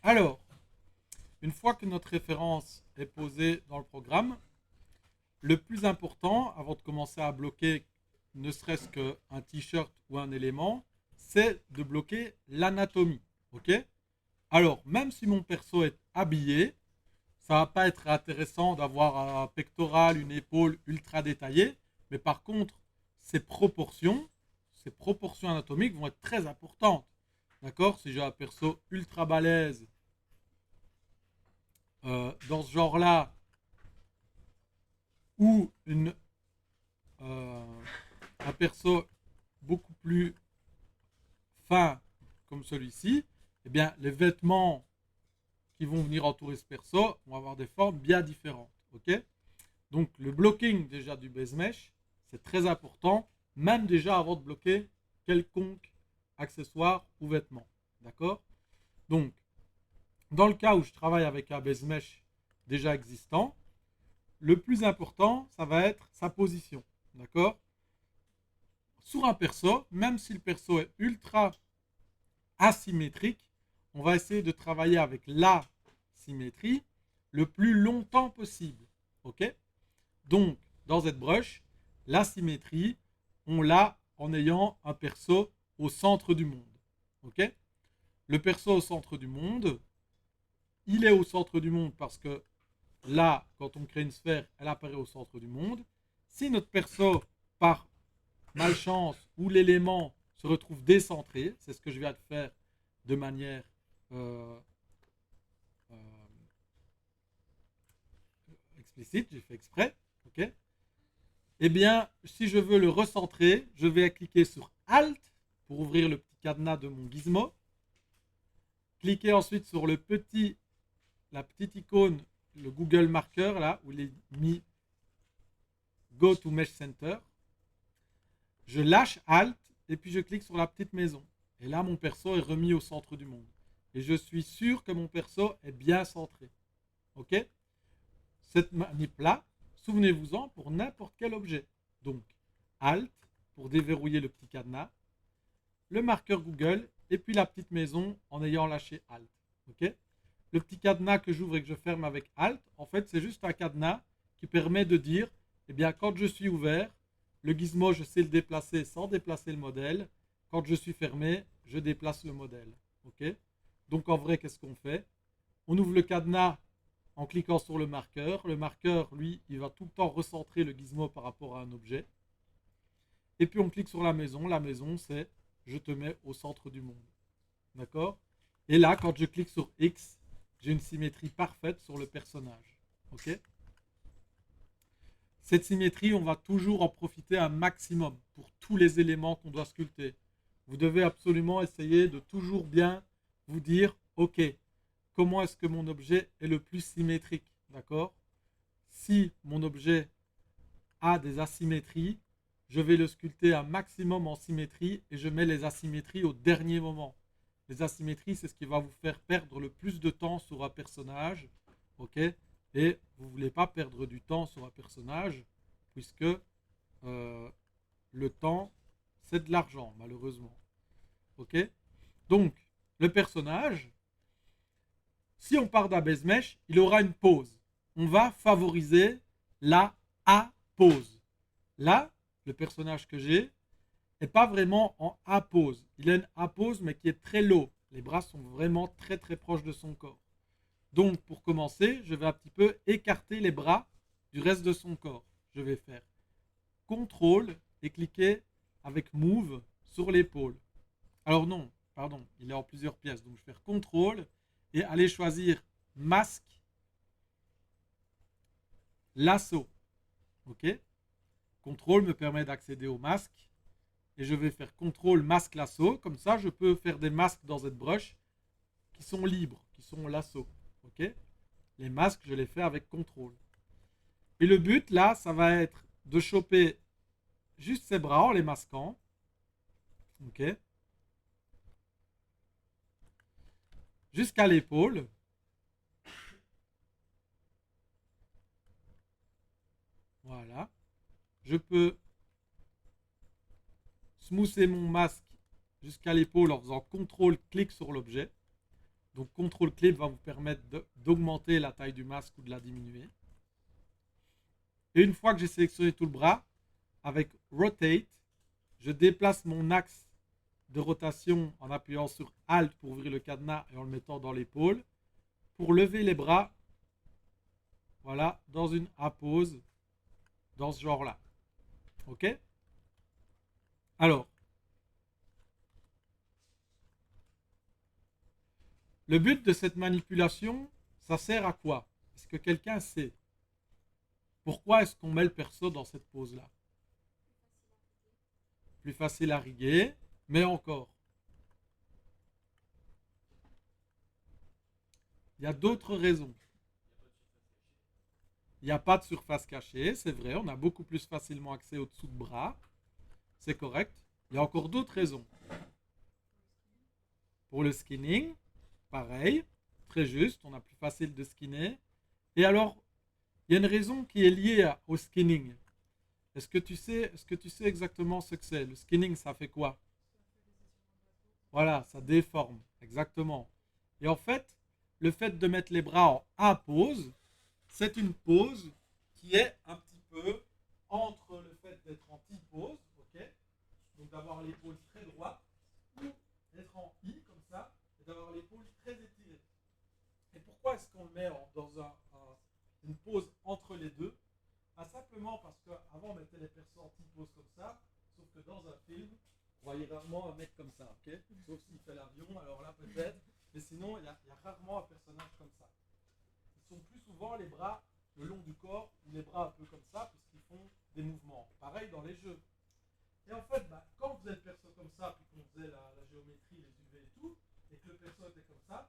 Alors, une fois que notre référence est posée dans le programme, le plus important, avant de commencer à bloquer ne serait-ce qu'un t-shirt ou un élément, c'est de bloquer l'anatomie. Ok? Alors, même si mon perso est habillé, ça va pas être intéressant d'avoir un pectoral, une épaule ultra détaillée, mais par contre, ces proportions anatomiques vont être très importantes. D'accord? Si j'ai un perso ultra balèze dans ce genre-là, ou euh, un perso beaucoup plus fin comme celui-ci, eh bien, les vêtements qui vont venir entourer ce perso vont avoir des formes bien différentes. Ok? Donc, le blocking déjà du base mesh, c'est très important, même déjà avant de bloquer quelconque accessoire ou vêtement. D'accord? Donc, dans le cas où je travaille avec un base mesh déjà existant, le plus important, ça va être sa position. D'accord? Sur un perso, même si le perso est ultra asymétrique, on va essayer de travailler avec la symétrie le plus longtemps possible. Ok? Donc, dans ZBrush, la symétrie, on l'a en ayant un perso au centre du monde. Ok? Le perso au centre du monde, il est au centre du monde parce que là, quand on crée une sphère, elle apparaît au centre du monde. Si notre perso, par malchance, ou l'élément se retrouve décentré, c'est ce que je viens de faire de manière euh, euh, explicite, j'ai fait exprès, ok? Eh bien, si je veux le recentrer, je vais cliquer sur Alt pour ouvrir le petit cadenas de mon gizmo. Cliquez ensuite sur la petite icône, le Google Marker, là, où il est mis Go to Mesh Center. Je lâche Alt et puis je clique sur la petite maison. Et là, mon perso est remis au centre du monde. Et je suis sûr que mon perso est bien centré. Ok? Cette manip-là, souvenez-vous-en pour n'importe quel objet. Donc, Alt pour déverrouiller le petit cadenas, le marqueur Google et puis la petite maison en ayant lâché Alt. Ok? Le petit cadenas que j'ouvre et que je ferme avec Alt, en fait, c'est juste un cadenas qui permet de dire, eh bien, quand je suis ouvert, le gizmo, je sais le déplacer sans déplacer le modèle. Quand je suis fermé, je déplace le modèle. Ok? Donc, en vrai, qu'est-ce qu'on fait? On ouvre le cadenas en cliquant sur le marqueur. Le marqueur, lui, il va tout le temps recentrer le gizmo par rapport à un objet. Et puis on clique sur la maison. La maison, c'est je te mets au centre du monde. D'accord? Et là, quand je clique sur X, j'ai une symétrie parfaite sur le personnage. Ok? Cette symétrie, on va toujours en profiter un maximum pour tous les éléments qu'on doit sculpter. Vous devez absolument essayer de toujours bien vous dire, ok, comment est-ce que mon objet est le plus symétrique? D'accord? Si mon objet a des asymétries, je vais le sculpter un maximum en symétrie et je mets les asymétries au dernier moment. Les asymétries, c'est ce qui va vous faire perdre le plus de temps sur un personnage. Ok? Et vous ne voulez pas perdre du temps sur un personnage, puisque le temps, c'est de l'argent, malheureusement. Ok? Donc, le personnage, si on part d'un base mesh, il aura une pose. On va favoriser la A-pose. Là, le personnage que j'ai n'est pas vraiment en A-pose. Il a une A-pose, mais qui est très low. Les bras sont vraiment très très proches de son corps. Donc, pour commencer, je vais un petit peu écarter les bras du reste de son corps. Je vais faire CTRL et cliquer avec Move sur l'épaule. Alors non, pardon, il est en plusieurs pièces. Donc, je vais faire CTRL et aller choisir Masque, Lasso. OK? CTRL me permet d'accéder au masque. Et je vais faire CTRL masque lasso. Comme ça, je peux faire des masques dans ZBrush qui sont libres, qui sont lasso. Ok? Les masques, je les fais avec CTRL. Et le but, là, ça va être de choper juste ses bras en les masquant. Ok? Jusqu'à l'épaule. Voilà. Je peux smoother mon masque jusqu'à l'épaule en faisant CTRL, clic sur l'objet. Donc contrôle clip va vous permettre d'augmenter la taille du masque ou de la diminuer. Et une fois que j'ai sélectionné tout le bras, avec rotate, je déplace mon axe de rotation en appuyant sur Alt pour ouvrir le cadenas et en le mettant dans l'épaule, pour lever les bras, voilà, dans une A-pose, dans ce genre-là. Ok? Alors, le but de cette manipulation, ça sert à quoi? Est-ce que quelqu'un sait? Pourquoi est-ce qu'on met le perso dans cette pose-là? Plus facile à riguer, mais encore. Il y a d'autres raisons. Il n'y a pas de surface cachée, c'est vrai, on a beaucoup plus facilement accès au-dessous de bras, c'est correct. Il y a encore d'autres raisons. Pour le skinning, pareil, très juste, on a plus facile de skinner. Et alors, il y a une raison qui est liée au skinning. Est-ce que tu sais exactement ce que c'est? Le skinning, ça fait quoi? Voilà, ça déforme, exactement. Et en fait, le fait de mettre les bras en A pose, c'est une pose qui est un petit peu entre le fait d'être en T-pose, ok, donc d'avoir l'épaule très droite, ou d'être en I comme ça, et d'avoir l'épaule très étirée. Et pourquoi est-ce qu'on le met dans une pose entre les deux? Simplement parce qu'avant on mettait les persos en T-pose comme ça, sauf que dans un film, on voyait rarement un mec comme ça, ok, sauf s'il fait l'avion, alors là peut-être, mais sinon il y a rarement un personnage comme ça. Ils sont plus souvent les bras le long du corps ou les bras un peu comme ça puisqu'ils font des mouvements. Pareil dans les jeux. Et en fait, quand vous êtes perso comme ça, puis qu'on faisait la géométrie, les UV et tout, et que le perso était comme ça,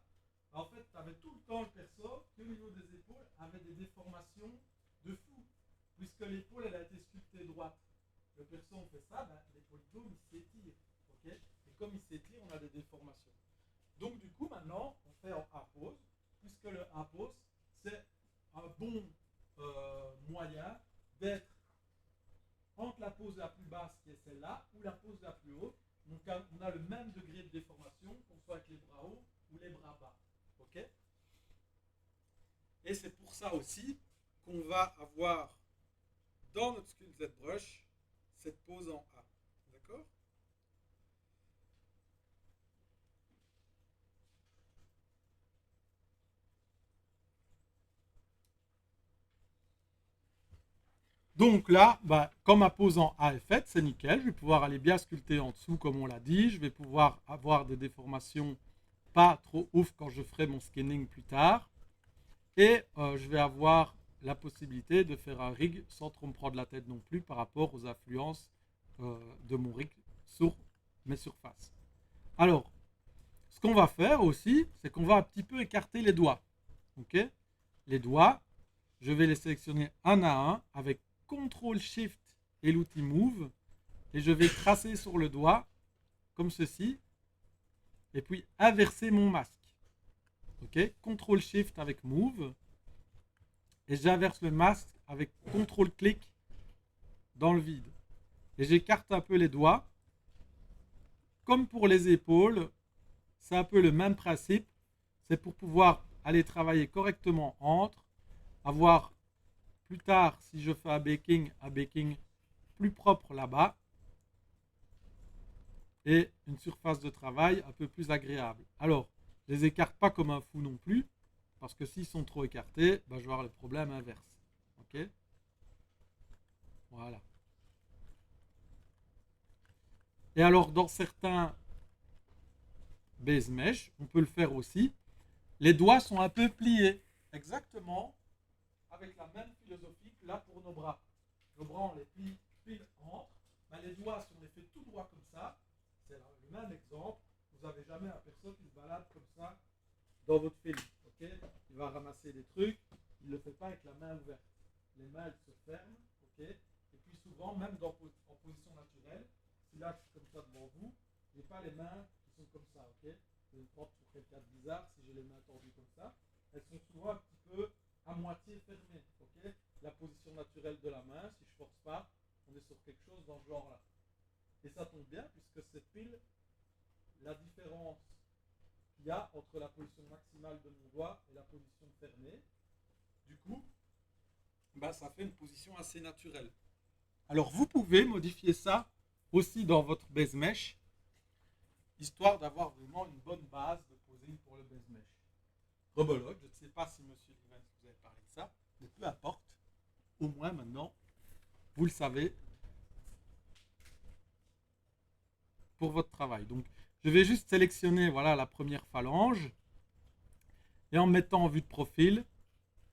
en fait, tu avais tout le temps le perso qui au niveau des épaules avait des déformations de fou, puisque l'épaule elle a été sculptée droite. Le perso on fait ça, l'épaule il s'étire, ok. Et comme il s'étire, on a des déformations. Donc du coup maintenant, on fait en A-pose, puisque le A-pose c'est un bon moyen d'être entre la pose la plus basse qui est celle-là ou la pose la plus haute. Donc on a le même degré de déformation qu'on soit avec les bras hauts ou les bras bas. Ok? Et c'est pour ça aussi qu'on va avoir dans notre Sculpt ZBrush cette pose en A. D'accord? Donc là, comme ma pose en A est faite, c'est nickel. Je vais pouvoir aller bien sculpter en dessous, comme on l'a dit. Je vais pouvoir avoir des déformations pas trop ouf quand je ferai mon skinning plus tard. Et je vais avoir la possibilité de faire un rig sans trop me prendre la tête non plus par rapport aux influences de mon rig sur mes surfaces. Alors, ce qu'on va faire aussi, c'est qu'on va un petit peu écarter les doigts. Ok? Les doigts, je vais les sélectionner un à un avec CTRL SHIFT et l'outil Move. Et je vais tracer sur le doigt, comme ceci. Et puis inverser mon masque. Ok? CTRL SHIFT avec Move. Et j'inverse le masque avec CTRL-clic dans le vide. Et j'écarte un peu les doigts. Comme pour les épaules, c'est un peu le même principe. C'est pour pouvoir aller travailler correctement entre, avoir plus tard, si je fais un baking plus propre là-bas et une surface de travail un peu plus agréable. Alors, je les écarte pas comme un fou non plus, parce que s'ils sont trop écartés, je vais avoir le problème inverse. Ok? Voilà. Et alors, dans certains base mesh, on peut le faire aussi. Les doigts sont un peu pliés, exactement avec la même philosophie que là pour nos bras. Nos bras, on les plie pile entre. Les doigts, si on les fait tout droit comme ça, c'est le même exemple. Vous n'avez jamais un perso qui se balade comme ça dans votre film. Okay, il va ramasser des trucs, il ne le fait pas avec la main ouverte. Les mains, elles se ferment. Okay, et puis souvent, même en position naturelle, si là je suis comme ça devant vous, je n'ai pas les mains qui sont comme ça. Okay, je vais me prendre pour quelqu'un de bizarre si j'ai les mains tendues comme ça. Elles sont souvent un petit peu à moitié fermées. Okay, la position naturelle de la main, si je ne force pas, on est sur quelque chose dans ce genre là. Et ça tombe bien puisque c'est pile la différence qui qu'il y a entre la position maximale de mon doigt et la position fermée. Du coup, ça fait une position assez naturelle. Alors vous pouvez modifier ça aussi dans votre base mesh, histoire d'avoir vraiment une bonne base de posing pour le base mesh. Rebelote, je ne sais pas si monsieur Livens vous avez parlé de ça, mais peu importe, au moins maintenant, vous le savez pour votre travail. Donc je vais juste sélectionner voilà, la première phalange, et en mettant en vue de profil,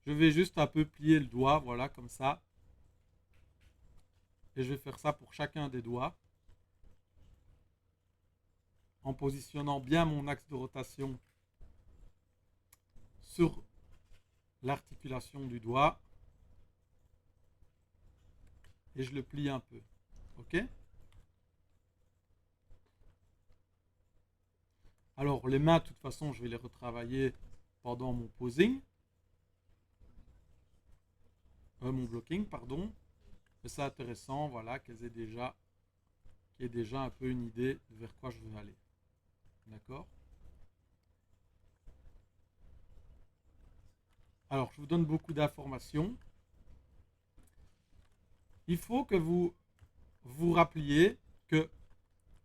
je vais juste un peu plier le doigt, voilà, comme ça. Et je vais faire ça pour chacun des doigts, en positionnant bien mon axe de rotation sur l'articulation du doigt. Et je le plie un peu. Ok? Alors, les mains, de toute façon, je vais les retravailler pendant mon posing. Mon blocking, pardon. Mais c'est intéressant, voilà, qu'il y ait déjà un peu une idée de vers quoi je veux aller. D'accord? Alors, je vous donne beaucoup d'informations. Il faut que vous vous rappeliez que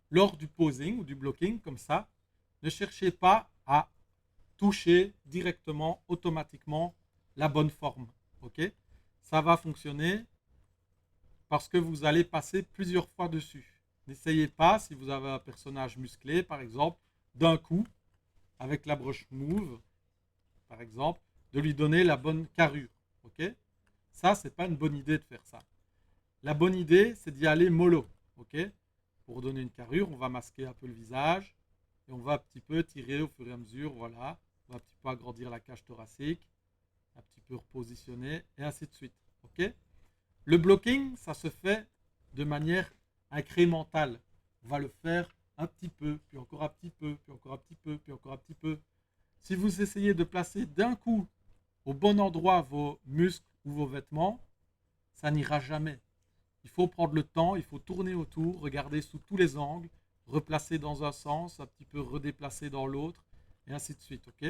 lors du posing ou du blocking, comme ça, ne cherchez pas à toucher directement, automatiquement, la bonne forme. Ok? Ça va fonctionner parce que vous allez passer plusieurs fois dessus. N'essayez pas, si vous avez un personnage musclé, par exemple, d'un coup, avec la brush move, par exemple, de lui donner la bonne carrure. Ok? Ça, c'est pas une bonne idée de faire ça. La bonne idée, c'est d'y aller mollo. Ok? Pour donner une carrure, on va masquer un peu le visage et on va un petit peu tirer au fur et à mesure. Voilà. On va un petit peu agrandir la cage thoracique, un petit peu repositionner et ainsi de suite. Ok? Le blocking, ça se fait de manière incrémentale. On va le faire un petit peu, puis encore un petit peu, puis encore un petit peu, puis encore un petit peu. Si vous essayez de placer d'un coup au bon endroit vos muscles ou vos vêtements, ça n'ira jamais. Il faut prendre le temps, il faut tourner autour, regarder sous tous les angles, replacer dans un sens, un petit peu redéplacer dans l'autre, et ainsi de suite. Ok?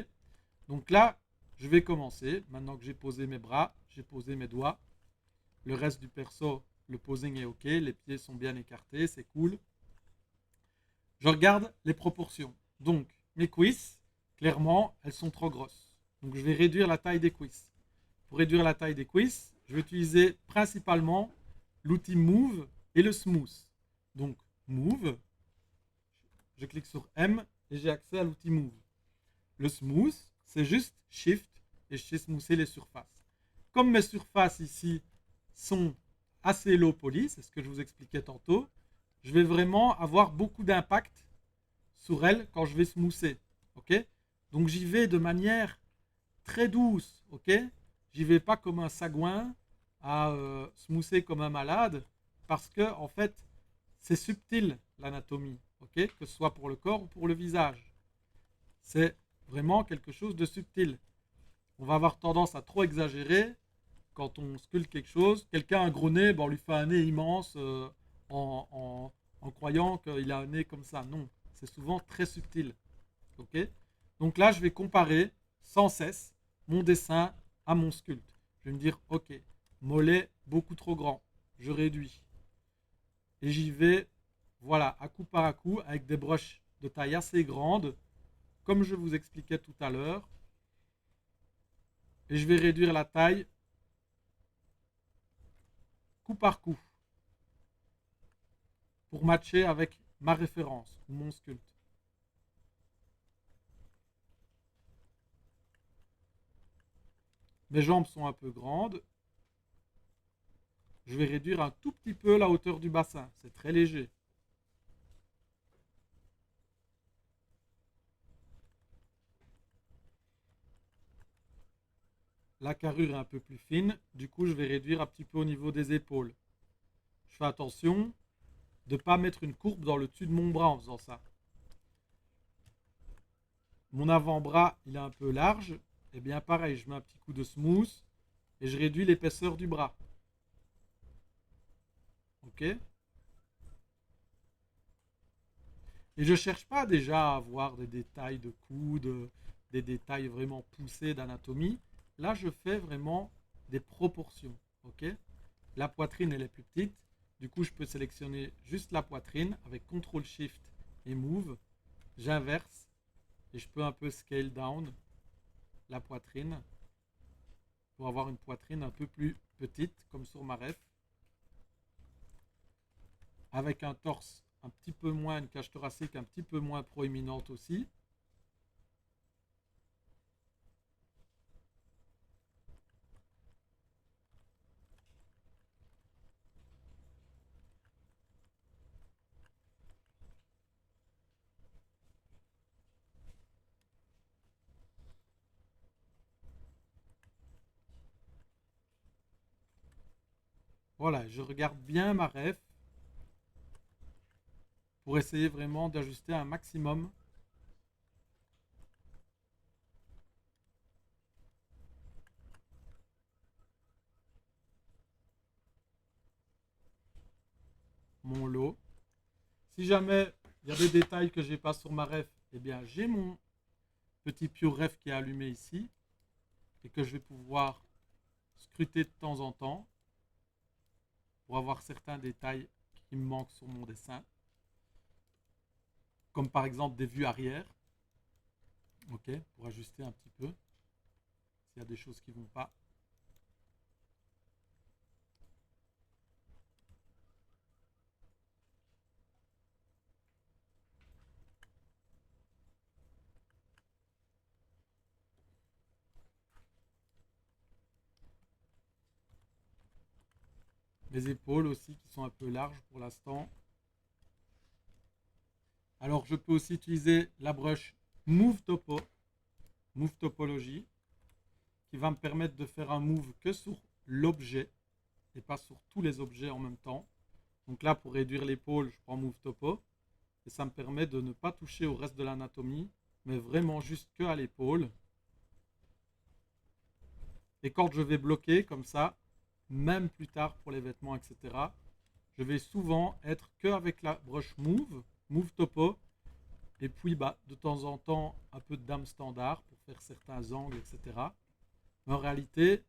Donc là, je vais commencer. Maintenant que j'ai posé mes bras, j'ai posé mes doigts. Le reste du perso, le posing est ok, les pieds sont bien écartés, c'est cool. Je regarde les proportions. Donc, mes cuisses, clairement, elles sont trop grosses. Donc, je vais réduire la taille des cuisses. Pour réduire la taille des cuisses, je vais utiliser principalement l'outil Move et le Smooth. Donc, Move, je clique sur M et j'ai accès à l'outil Move. Le Smooth, c'est juste Shift et je sais smoother les surfaces. Comme mes surfaces ici sont assez low poly, c'est ce que je vous expliquais tantôt, je vais vraiment avoir beaucoup d'impact sur elles quand je vais smoother. Ok? Donc j'y vais de manière très douce. Ok? J'y vais pas comme un sagouin à smoother comme un malade parce que en fait c'est subtil l'anatomie. Ok? Que ce soit pour le corps ou pour le visage. C'est vraiment quelque chose de subtil. On va avoir tendance à trop exagérer quand on sculpte quelque chose. Quelqu'un a un gros nez, on lui fait un nez immense en croyant qu'il a un nez comme ça. Non, c'est souvent très subtil. Ok? Donc là, je vais comparer sans cesse mon dessin à mon sculpte. Je vais me dire, ok, mollet beaucoup trop grand, je réduis. Et j'y vais, voilà, à coup par coup, avec des brushes de taille assez grande, comme je vous expliquais tout à l'heure. Et je vais réduire la taille coup par coup pour matcher avec ma référence ou mon sculpte. Mes jambes sont un peu grandes. Je vais réduire un tout petit peu la hauteur du bassin. C'est très léger. La carrure est un peu plus fine. Du coup, je vais réduire un petit peu au niveau des épaules. Je fais attention de ne pas mettre une courbe dans le dessus de mon bras en faisant ça. Mon avant-bras, il est un peu large. Et bien pareil, je mets un petit coup de smooth et je réduis l'épaisseur du bras. Ok? Et je ne cherche pas déjà à avoir des détails de coude, des détails vraiment poussés d'anatomie. Là, je fais vraiment des proportions. Ok. La poitrine, elle est plus petite. Du coup, je peux sélectionner juste la poitrine avec CTRL SHIFT et Move. J'inverse et je peux un peu scale down la poitrine pour avoir une poitrine un peu plus petite, comme sur ma ref, avec un torse un petit peu moins, une cage thoracique un petit peu moins proéminente aussi. Voilà, je regarde bien ma ref pour essayer vraiment d'ajuster un maximum. Mon lot. Si jamais il y a des détails que j'ai pas sur ma ref, eh bien j'ai mon petit Pure Ref qui est allumé ici et que je vais pouvoir scruter de temps en temps pour avoir certains détails qui me manquent sur mon dessin, comme par exemple des vues arrière, ok, pour ajuster un petit peu s'il y a des choses qui ne vont pas. Les épaules aussi qui sont un peu larges pour l'instant. Alors je peux aussi utiliser la brush Move Topo, Move Topology, qui va me permettre de faire un move que sur l'objet et pas sur tous les objets en même temps. Donc là, pour réduire l'épaule, je prends Move Topo et ça me permet de ne pas toucher au reste de l'anatomie, mais vraiment juste que à l'épaule. Et quand je vais bloquer comme ça, même plus tard pour les vêtements, etc., je vais souvent être que avec la brush Move, Move Topo, et puis bah, de temps en temps un peu de dame standard pour faire certains angles, etc. Mais en réalité,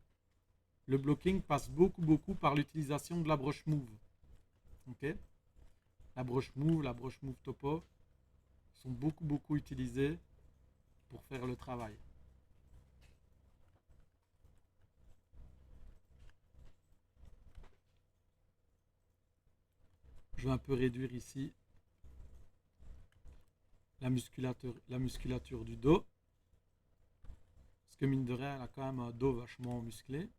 le blocking passe beaucoup par l'utilisation de la brush Move. Okay, la brush Move Topo sont beaucoup utilisées pour faire le travail. Je vais un peu réduire ici la musculature du dos. Parce que mine de rien, elle a quand même un dos vachement musclé.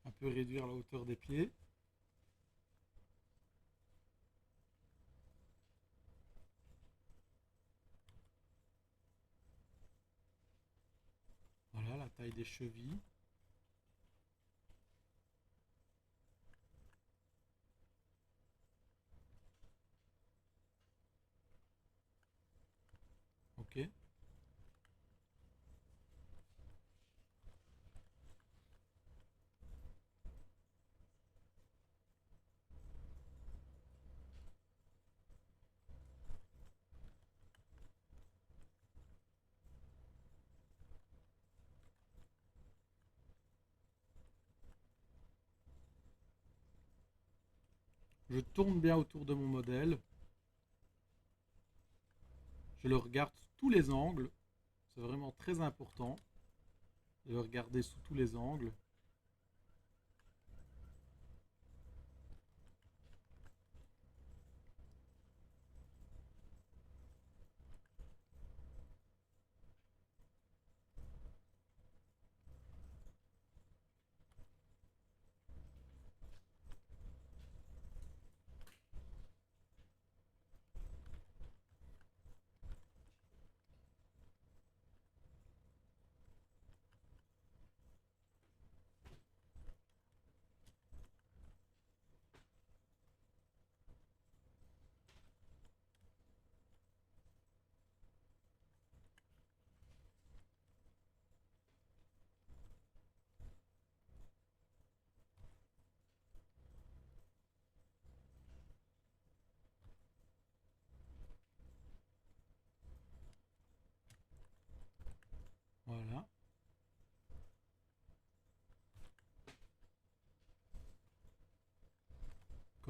Un peu réduire la hauteur des pieds. Voilà la taille des chevilles. Ok. Je tourne bien autour de mon modèle. Je le regarde sous tous les angles. C'est vraiment très important de le regarder sous tous les angles.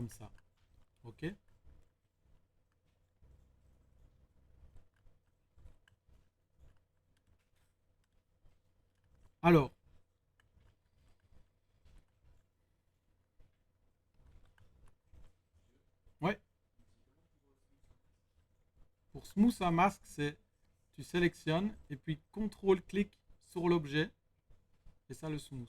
comme ça. Ok? Alors, ouais, pour Smooth un masque, c'est tu sélectionnes et puis contrôle-clic sur l'objet et ça le smooth.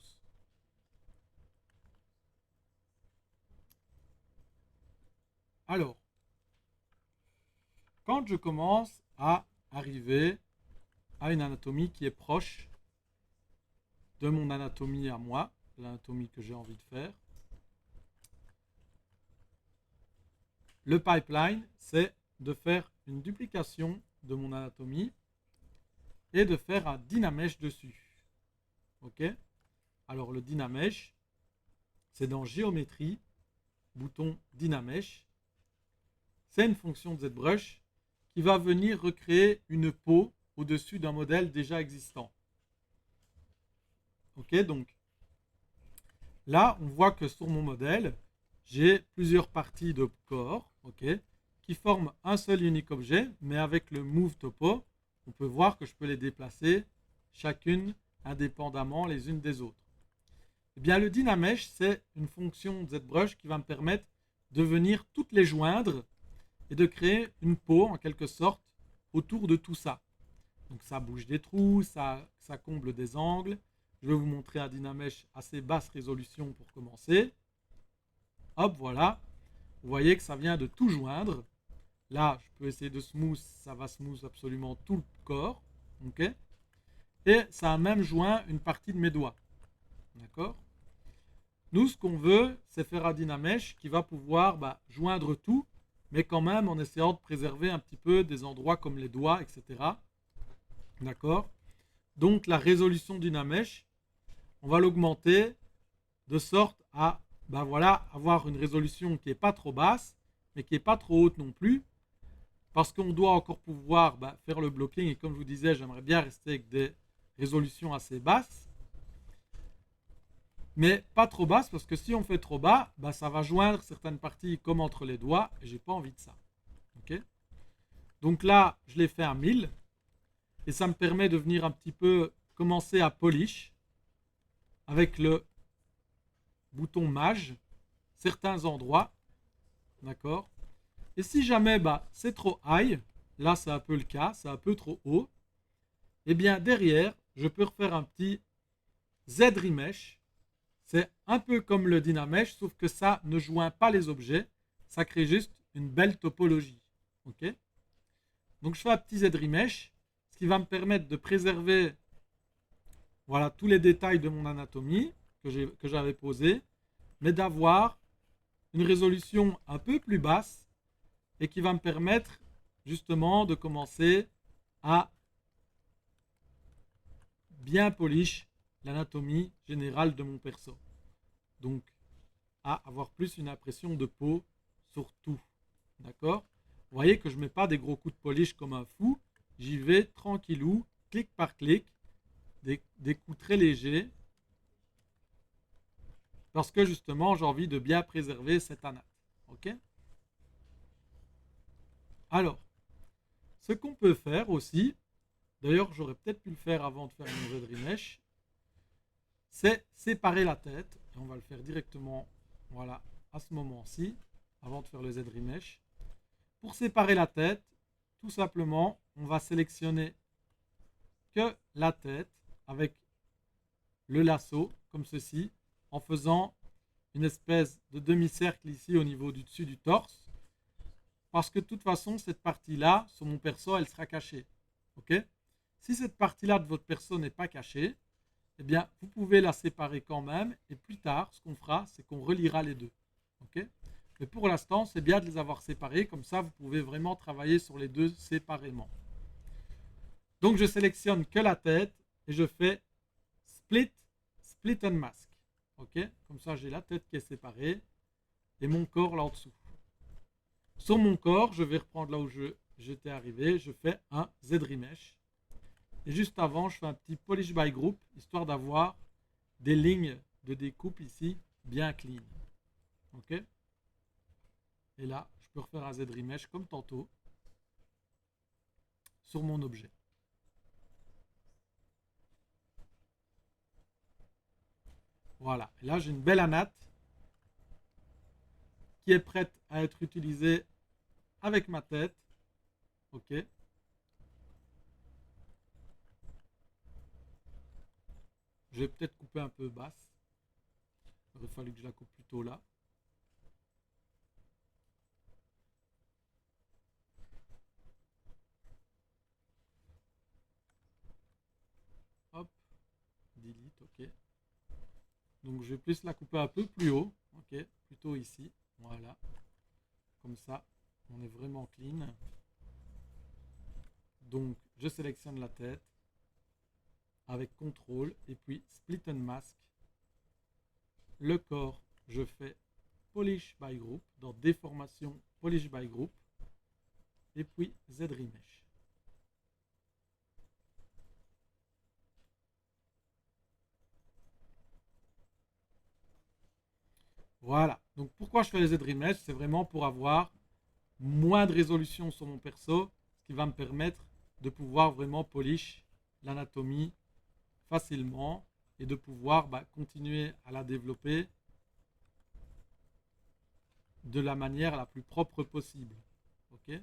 Alors, quand je commence à arriver à une anatomie qui est proche de mon anatomie à moi, de l'anatomie que j'ai envie de faire, le pipeline, c'est de faire une duplication de mon anatomie et de faire un Dynamesh dessus. Ok? Alors le Dynamesh, c'est dans Géométrie, bouton Dynamesh. C'est une fonction de ZBrush qui va venir recréer une peau au-dessus d'un modèle déjà existant. Ok, donc là, on voit que sur mon modèle, j'ai plusieurs parties de corps, ok, qui forment un seul et unique objet, mais avec le Move Topo, on peut voir que je peux les déplacer chacune indépendamment les unes des autres. Eh bien, le Dynamesh, c'est une fonction de ZBrush qui va me permettre de venir toutes les joindre et de créer une peau, en quelque sorte, autour de tout ça. Donc ça bouge des trous, ça comble des angles. Je vais vous montrer un Dynamesh assez basse résolution pour commencer. Hop, voilà. Vous voyez que ça vient de tout joindre. Là, je peux essayer de smooth, ça va smooth absolument tout le corps. Okay, et ça a même joint une partie de mes doigts. D'accord? Nous, ce qu'on veut, c'est faire un Dynamesh qui va pouvoir joindre tout, mais quand même en essayant de préserver un petit peu des endroits comme les doigts, etc. D'accord? Donc la résolution du Dynamesh, on va l'augmenter de sorte à avoir une résolution qui n'est pas trop basse, mais qui n'est pas trop haute non plus, parce qu'on doit encore pouvoir faire le blocking, et comme je vous disais, j'aimerais bien rester avec des résolutions assez basses, mais pas trop basse, parce que si on fait trop bas, ça va joindre certaines parties comme entre les doigts, et j'ai pas envie de ça. Okay, donc là, je l'ai fait à 1000, et ça me permet de venir un petit peu commencer à polish avec le bouton mage certains endroits, d'accord. Et si jamais c'est trop high, là c'est un peu le cas, c'est un peu trop haut, et bien derrière, je peux refaire un petit Z-Remesh. C'est un peu comme le Dynamesh, sauf que ça ne joint pas les objets, ça crée juste une belle topologie. Ok, donc je fais un petit Z-Remesh, ce qui va me permettre de préserver voilà, tous les détails de mon anatomie que j'avais posé, mais d'avoir une résolution un peu plus basse et qui va me permettre justement de commencer à bien polish l'anatomie générale de mon perso. Donc, à avoir plus une impression de peau sur tout. D'accord? Vous voyez que je ne mets pas des gros coups de polish comme un fou. J'y vais tranquillou, clic par clic, des coups très légers, parce que justement, j'ai envie de bien préserver cette anate. Ok? Alors, ce qu'on peut faire aussi, d'ailleurs, j'aurais peut-être pu le faire avant de faire mon Z-Remesh, c'est séparer la tête. Et on va le faire directement, voilà, à ce moment-ci, avant de faire le Z-Remesh. Pour séparer la tête, tout simplement, on va sélectionner que la tête avec le lasso, comme ceci, en faisant une espèce de demi-cercle ici au niveau du dessus du torse. Parce que de toute façon, cette partie-là, sur mon perso, elle sera cachée. Ok? Si cette partie-là de votre perso n'est pas cachée, eh bien, vous pouvez la séparer quand même. Et plus tard, ce qu'on fera, c'est qu'on reliera les deux. Ok? Mais pour l'instant, c'est bien de les avoir séparés. Comme ça, vous pouvez vraiment travailler sur les deux séparément. Donc, je sélectionne que la tête et je fais split, split and mask. Ok? Comme ça, j'ai la tête qui est séparée et mon corps là en dessous. Sur mon corps, je vais reprendre là où j'étais arrivé. Je fais un Z-Remesh. Et juste avant, je fais un petit polish by group, histoire d'avoir des lignes de découpe ici bien clean. Ok? Et là, je peux refaire un Z-Remesh comme tantôt sur mon objet. Voilà. Et là, j'ai une belle anate qui est prête à être utilisée avec ma tête. Ok. Je vais peut-être couper un peu basse. Il aurait fallu que je la coupe plutôt là. Hop. Delete, ok. Donc je vais plus la couper un peu plus haut. Ok. Plutôt ici. Voilà. Comme ça, on est vraiment clean. Donc je sélectionne la tête avec CTRL et puis Split and Mask. Le corps, je fais Polish by Group, dans Déformation Polish by Group, et puis Z-Remesh. Voilà. Donc pourquoi je fais les Z-Remesh? C'est vraiment pour avoir moins de résolution sur mon perso, ce qui va me permettre de pouvoir vraiment polish l'anatomie facilement et de pouvoir continuer à la développer de la manière la plus propre possible. Ok.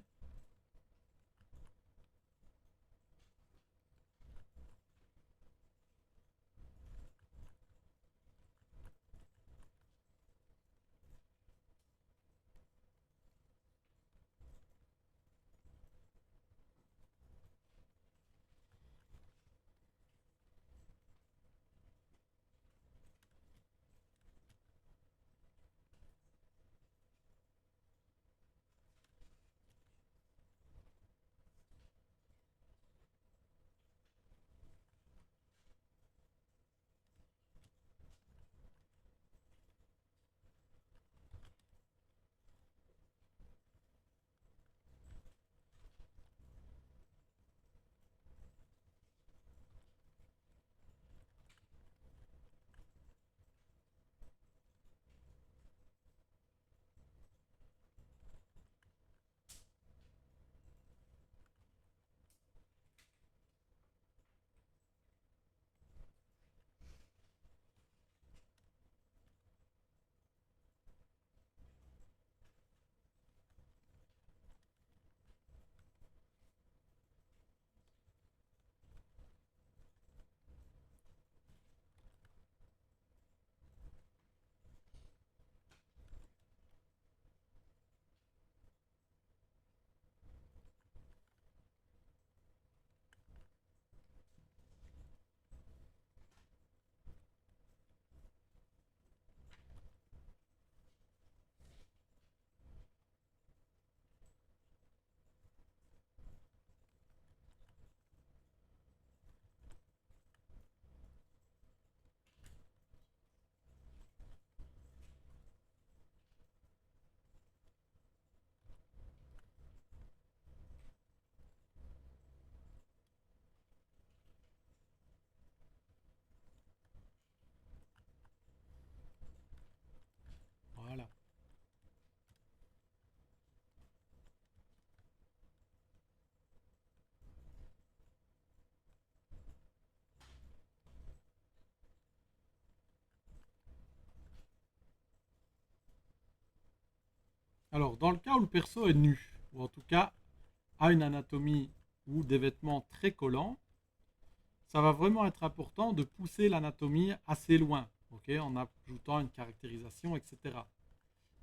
Voilà. Alors, dans le cas où le perso est nu, ou en tout cas a une anatomie ou des vêtements très collants, ça va vraiment être important de pousser l'anatomie assez loin, okay, en ajoutant une caractérisation, etc.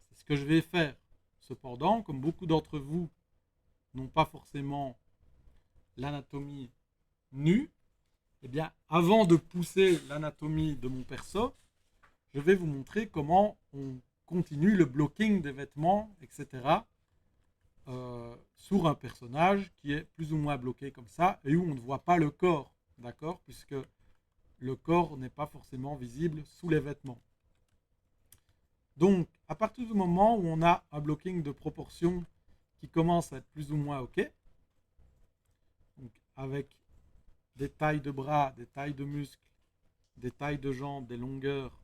C'est ce que je vais faire. Cependant, comme beaucoup d'entre vous n'ont pas forcément l'anatomie nue, eh bien, avant de pousser l'anatomie de mon perso, je vais vous montrer comment on continue le blocking des vêtements, etc. Sur un personnage qui est plus ou moins bloqué comme ça et où on ne voit pas le corps, d'accord, puisque le corps n'est pas forcément visible sous les vêtements. Donc, à partir du moment où on a un blocking de proportion qui commence à être plus ou moins OK, donc avec des tailles de bras, des tailles de muscles, des tailles de jambes, des longueurs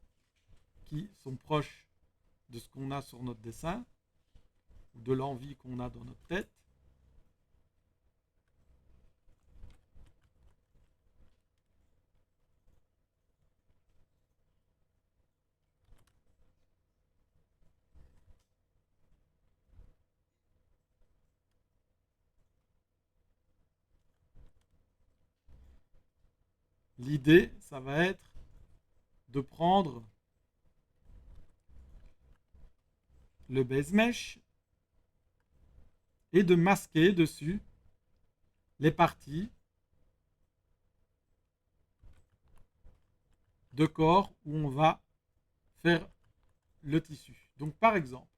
qui sont proches de ce qu'on a sur notre dessin, de l'envie qu'on a dans notre tête. L'idée, ça va être de prendre le base mesh et de masquer dessus les parties de corps où on va faire le tissu. Donc par exemple,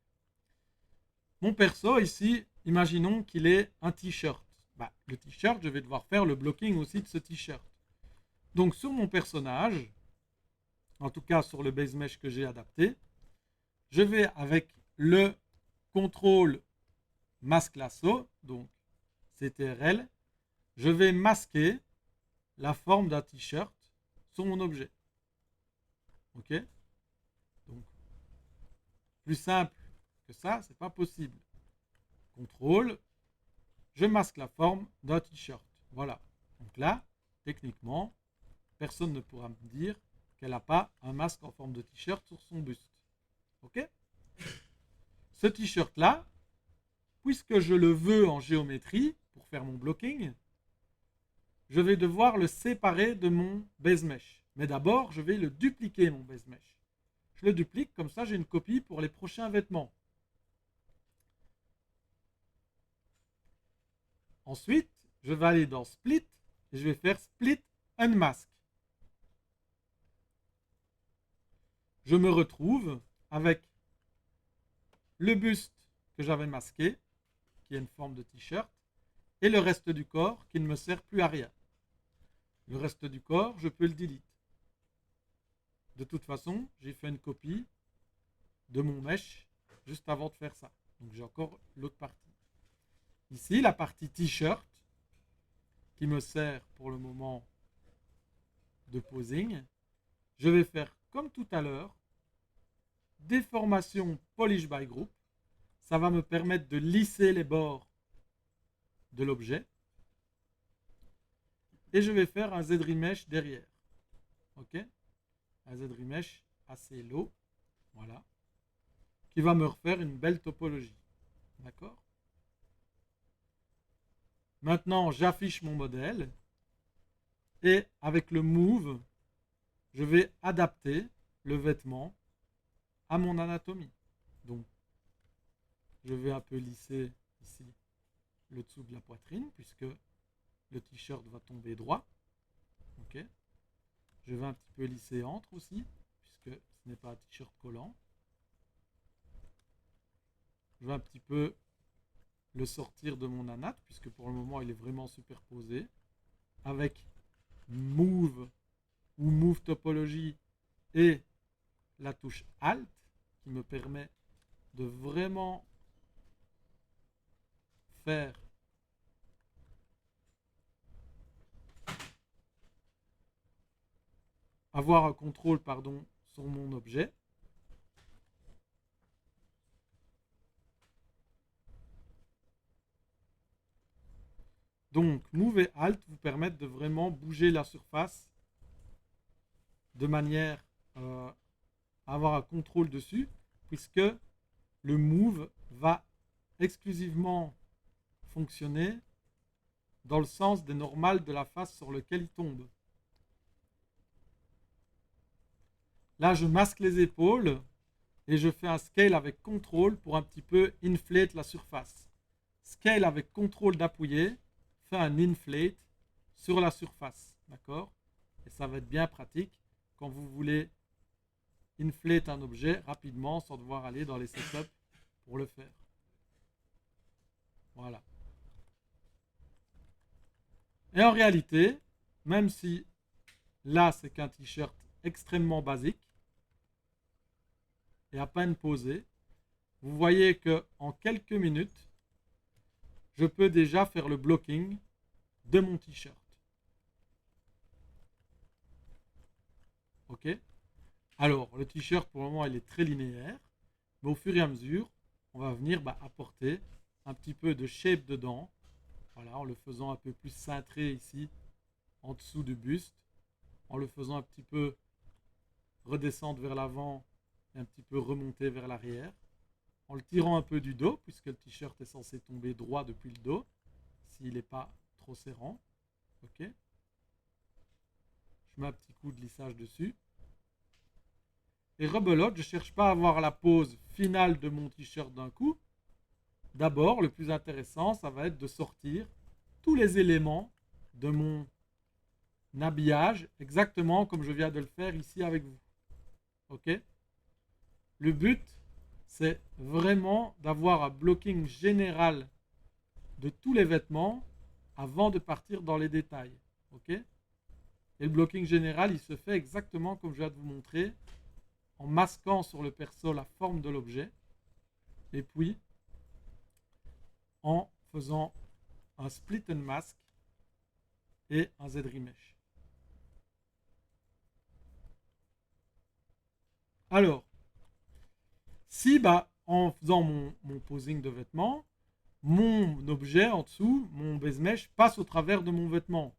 mon perso ici, imaginons qu'il est un t-shirt. Bah, le t-shirt, je vais devoir faire le blocking aussi de ce t-shirt. Donc sur mon personnage, en tout cas sur le base mesh que j'ai adapté, je vais avec le contrôle masque lasso, donc CTRL, je vais masquer la forme d'un t-shirt sur mon objet. Ok? Donc, plus simple que ça, c'est pas possible. Contrôle, je masque la forme d'un t-shirt. Voilà. Donc là, techniquement, personne ne pourra me dire qu'elle n'a pas un masque en forme de t-shirt sur son buste. Ok? Ce t-shirt là, puisque je le veux en géométrie pour faire mon blocking, je vais devoir le séparer de mon base mesh. Mais d'abord, je vais le dupliquer, mon base mesh. Je le duplique, comme ça j'ai une copie pour les prochains vêtements. Ensuite, je vais aller dans Split et je vais faire Split Unmask. Je me retrouve avec le buste que j'avais masqué, qui est une forme de t-shirt, et le reste du corps qui ne me sert plus à rien. Le reste du corps, je peux le delete. De toute façon, j'ai fait une copie de mon mesh juste avant de faire ça. Donc j'ai encore l'autre partie. Ici, la partie t-shirt qui me sert pour le moment de posing. Je vais faire comme tout à l'heure, déformation polish by group. Ça va me permettre de lisser les bords de l'objet. Et je vais faire un Z-remesh derrière. Ok? Un Z-remesh assez low. Voilà. Qui va me refaire une belle topologie. D'accord? Maintenant, j'affiche mon modèle. Et avec le move, je vais adapter le vêtement à mon anatomie. Donc, je vais un peu lisser ici le dessous de la poitrine, puisque le t-shirt va tomber droit. Ok. Je vais un petit peu lisser entre aussi, puisque ce n'est pas un t-shirt collant. Je vais un petit peu le sortir de mon anat, puisque pour le moment il est vraiment superposé, avec Move ou Move Topology et la touche Alt, qui me permet de vraiment faire avoir un contrôle sur mon objet. Donc, Move et Alt vous permettent de vraiment bouger la surface de manière à avoir un contrôle dessus, puisque le Move va exclusivement fonctionner dans le sens des normales de la face sur laquelle il tombe. Là, je masque les épaules et je fais un scale avec contrôle pour un petit peu inflate la surface. Scale avec contrôle d'appuyer fait un inflate sur la surface. D'accord? Et ça va être bien pratique quand vous voulez inflate un objet rapidement sans devoir aller dans les setups pour le faire. Voilà. Et en réalité, même si là c'est qu'un t-shirt extrêmement basique et à peine posé, vous voyez que en quelques minutes, je peux déjà faire le blocking de mon t-shirt. Ok? Alors, le t-shirt pour le moment il est très linéaire, mais au fur et à mesure, on va venir apporter un petit peu de shape dedans. Voilà, en le faisant un peu plus cintré ici, en dessous du buste, en le faisant un petit peu redescendre vers l'avant et un petit peu remonter vers l'arrière, en le tirant un peu du dos, puisque le t-shirt est censé tomber droit depuis le dos, s'il n'est pas trop serrant. Ok. Je mets un petit coup de lissage dessus. Et rebelote, je ne cherche pas à avoir la pose finale de mon t-shirt d'un coup. D'abord, le plus intéressant, ça va être de sortir tous les éléments de mon habillage, exactement comme je viens de le faire ici avec vous. Ok. Le but, c'est vraiment d'avoir un blocking général de tous les vêtements avant de partir dans les détails. Ok. Et le blocking général, il se fait exactement comme je viens de vous montrer, en masquant sur le perso la forme de l'objet, et puis en faisant un split and mask et un Z-remesh. Alors, si en faisant mon posing de vêtements, mon objet en dessous, mon base mesh, passe au travers de mon vêtement,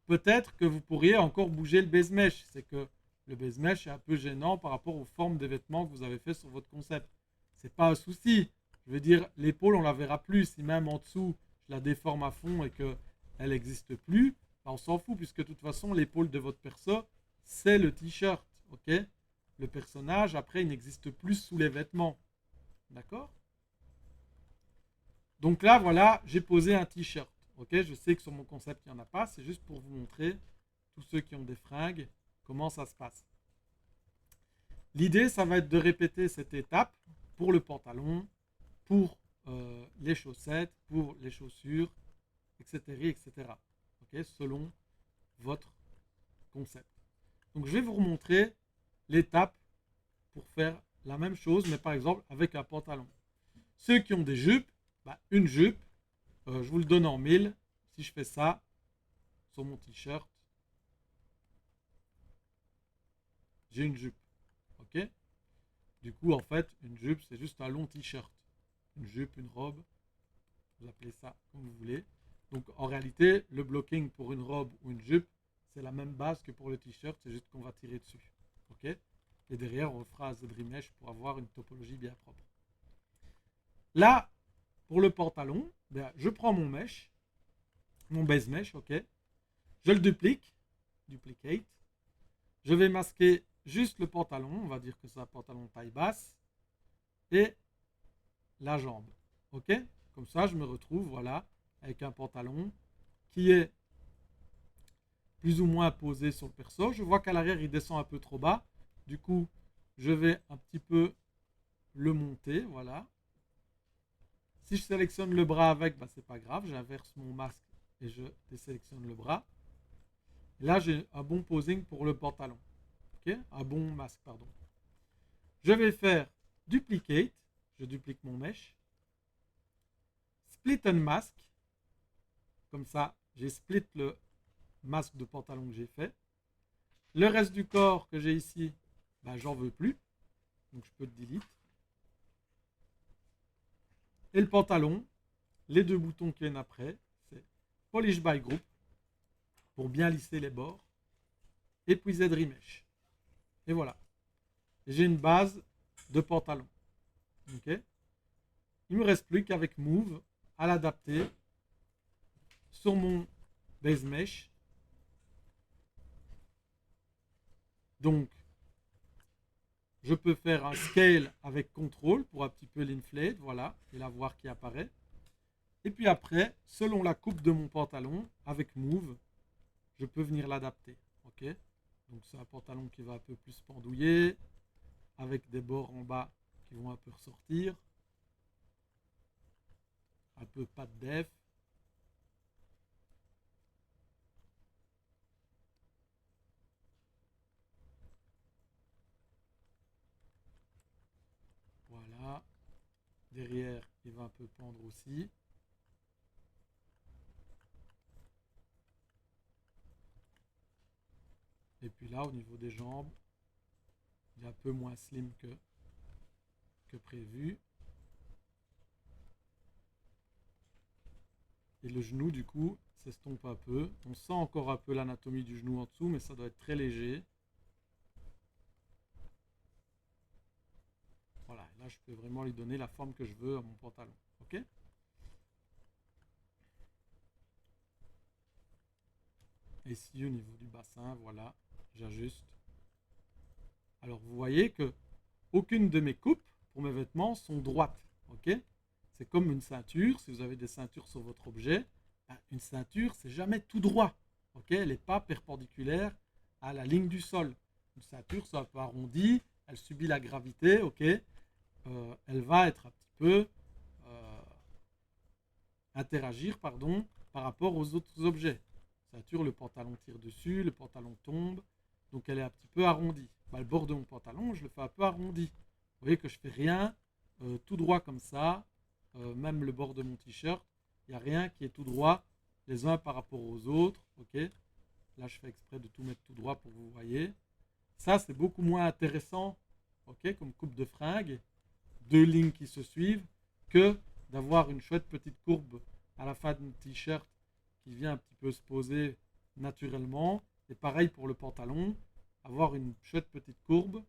peut-être que vous pourriez encore bouger le base mesh. C'est que le base mesh est un peu gênant par rapport aux formes des vêtements que vous avez fait sur votre concept. C'est pas un souci. Je veux dire, l'épaule, on la verra plus. Si même en dessous, je la déforme à fond et qu'elle n'existe plus, on s'en fout, puisque de toute façon, l'épaule de votre perso, c'est le t-shirt. Ok. Le personnage, après, il n'existe plus sous les vêtements. D'accord. Donc là, voilà, j'ai posé un t-shirt. Ok, je sais que sur mon concept, il n'y en a pas. C'est juste pour vous montrer, tous ceux qui ont des fringues, comment ça se passe. L'idée, ça va être de répéter cette étape pour le pantalon, pour les chaussettes, pour les chaussures, etc. etc. Ok, selon votre concept. Donc, je vais vous remontrer l'étape pour faire la même chose, mais par exemple avec un pantalon. Ceux qui ont des jupes, une jupe, je vous le donne en 1000. Si je fais ça sur mon t-shirt, j'ai une jupe. Ok. Du coup, en fait, une jupe, c'est juste un long t-shirt. Une jupe, une robe, vous appelez ça comme vous voulez. Donc, en réalité, le blocking pour une robe ou une jupe, c'est la même base que pour le t-shirt, c'est juste qu'on va tirer dessus. Ok. Et derrière, on fera un Z-remesh pour avoir une topologie bien propre. Là, pour le pantalon, je prends mon mesh, mon base mesh, ok. Je le duplicate. Je vais masquer juste le pantalon, on va dire que c'est un pantalon taille basse, et la jambe. Ok. Comme ça, je me retrouve, voilà, avec un pantalon qui est plus ou moins posé sur le perso. Je vois qu'à l'arrière, il descend un peu trop bas. Du coup, je vais un petit peu le monter, voilà. Si je sélectionne le bras avec, c'est pas grave. J'inverse mon masque et je désélectionne le bras. Et là, j'ai un bon posing pour le pantalon. Okay. Un bon masque, pardon. Je vais faire duplicate. Je duplique mon mesh. Split and mask. Comme ça, j'ai split le masque de pantalon que j'ai fait. Le reste du corps que j'ai ici, j'en veux plus. Donc je peux le delete. Et le pantalon, les deux boutons qui viennent après, c'est Polish by Group pour bien lisser les bords. Et puis Z-remesh. Et voilà. J'ai une base de pantalon. Ok. Il me reste plus qu'avec Move à l'adapter sur mon base mesh. Donc, je peux faire un scale avec contrôle pour un petit peu l'inflate, voilà, et la voir qui apparaît. Et puis après, selon la coupe de mon pantalon, avec Move, je peux venir l'adapter. Ok. Donc c'est un pantalon qui va un peu plus pendouiller, avec des bords en bas qui vont un peu ressortir, un peu pas de def. Voilà. Derrière, il va un peu pendre aussi. Et puis là, au niveau des jambes, il est un peu moins slim que que prévu. Et le genou, du coup, s'estompe un peu. On sent encore un peu l'anatomie du genou en dessous, mais ça doit être très léger. Voilà, là, je peux vraiment lui donner la forme que je veux à mon pantalon. Ok? Et ici, au niveau du bassin, voilà, j'ajuste. Alors, vous voyez que aucune de mes coupes pour mes vêtements sont droites. Ok? C'est comme une ceinture. Si vous avez des ceintures sur votre objet, une ceinture, c'est jamais tout droit. Ok? Elle n'est pas perpendiculaire à la ligne du sol. Une ceinture, c'est un peu arrondi, elle subit la gravité. Ok? Elle va être un petit peu interagir, pardon, par rapport aux autres objets. Ceinture, le pantalon tire dessus, le pantalon tombe, donc elle est un petit peu arrondie. Bah, le bord de mon pantalon, je le fais un peu arrondi. Vous voyez que je fais rien tout droit comme ça, même le bord de mon t-shirt, il n'y a rien qui est tout droit les uns par rapport aux autres. Ok, là je fais exprès de tout mettre tout droit pour que vous voyez. Ça c'est beaucoup moins intéressant, ok, comme coupe de fringues, deux lignes qui se suivent, que d'avoir une chouette petite courbe à la fin d'un t-shirt qui vient un petit peu se poser naturellement. Et pareil pour le pantalon, avoir une chouette petite courbe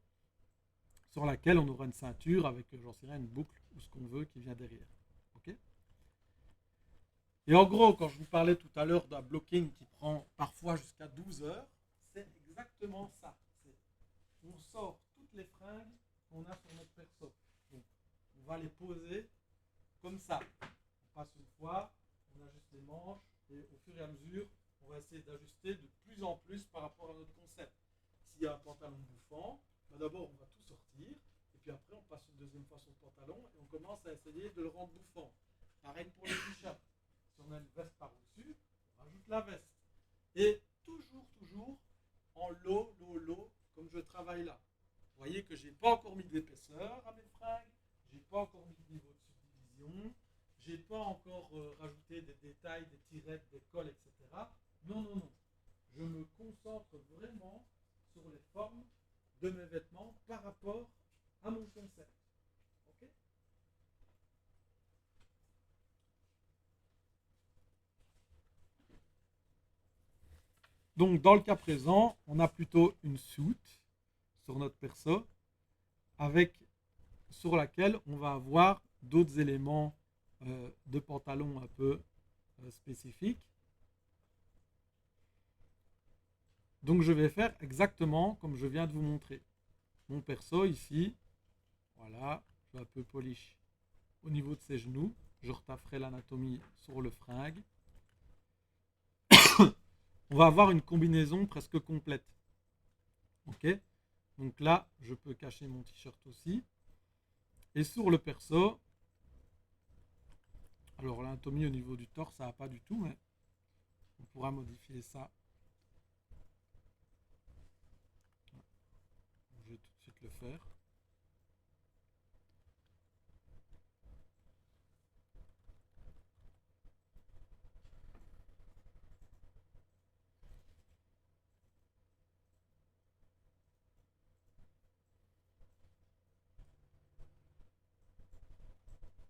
sur laquelle on aura une ceinture avec, j'en sais rien, une boucle ou ce qu'on veut qui vient derrière. Okay, et en gros, quand je vous parlais tout à l'heure d'un blocking qui prend parfois jusqu'à 12 heures, c'est exactement ça. On sort toutes les fringues qu'on a sur notre perso. Donc, on va les poser comme ça. On passe une fois, on ajuste les manches et au fur et à mesure, on va essayer d'ajuster de plus en plus par rapport à notre concept. S'il y a un pantalon bouffant, d'abord on va tout sortir et puis après on passe une deuxième fois sur le pantalon et on commence à essayer de le rendre bouffant. Pareil pour les t-shirts. Si on a une veste par-dessus, on rajoute la veste. Et toujours en low, comme je travaille là. Vous voyez que je n'ai pas encore mis d'épaisseur à mes fringues, je n'ai pas encore mis de niveau de subdivision, je n'ai pas encore rajouté des détails, des tirettes, des cols, etc. Non. Je me concentre vraiment sur les formes de mes vêtements par rapport à mon concept. Okay, donc, dans le cas présent, on a plutôt une soute sur notre perso avec sur laquelle on va avoir d'autres éléments de pantalon un peu spécifiques. Donc je vais faire exactement comme je viens de vous montrer. Mon perso ici, voilà, je vais un peu polish au niveau de ses genoux. Je retafferai l'anatomie sur le fringue. On va avoir une combinaison presque complète. Ok, donc là, je peux cacher mon t-shirt aussi. Et sur le perso, alors l'anatomie au niveau du torse, ça va pas du tout, mais on pourra modifier ça. Je vais tout de suite le faire.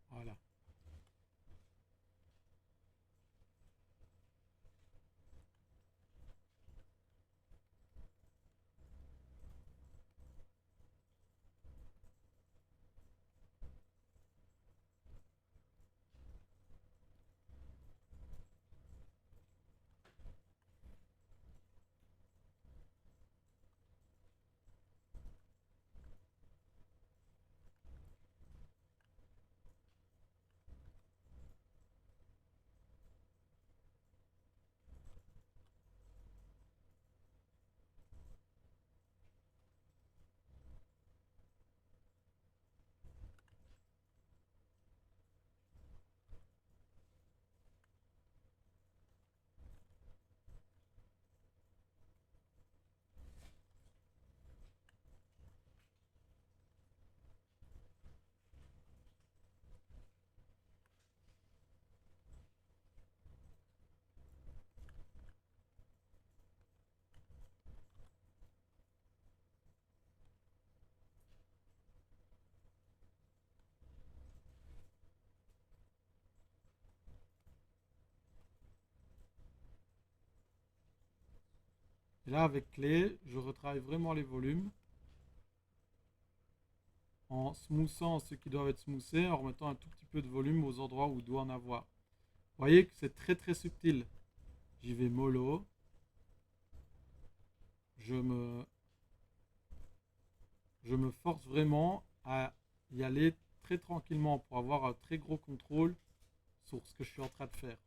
Voilà. Et là, avec clé, je retravaille vraiment les volumes en smoothant ceux qui doivent être smoothés, en remettant un tout petit peu de volume aux endroits où il doit en avoir. Vous voyez que c'est très très subtil. J'y vais mollo. Je me, je me force vraiment à y aller très tranquillement pour avoir un très gros contrôle sur ce que je suis en train de faire.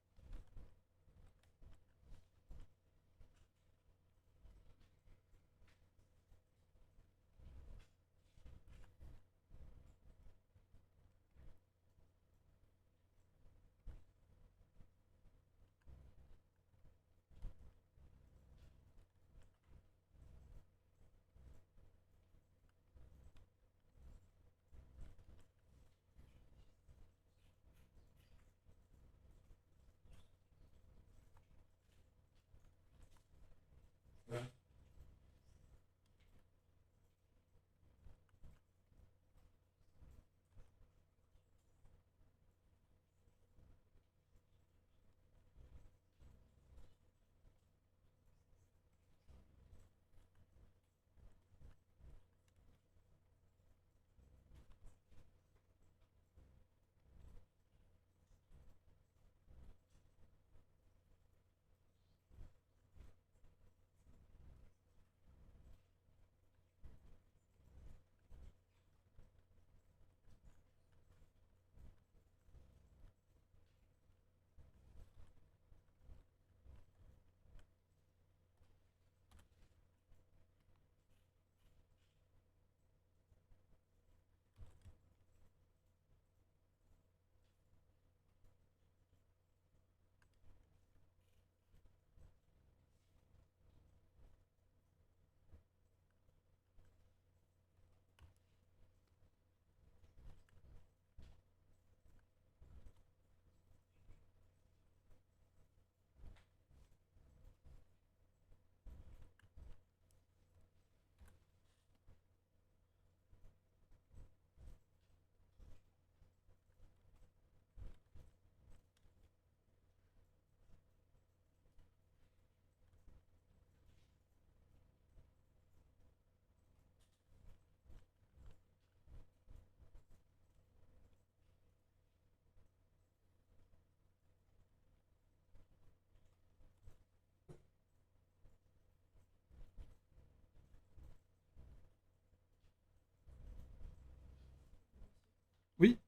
Oui,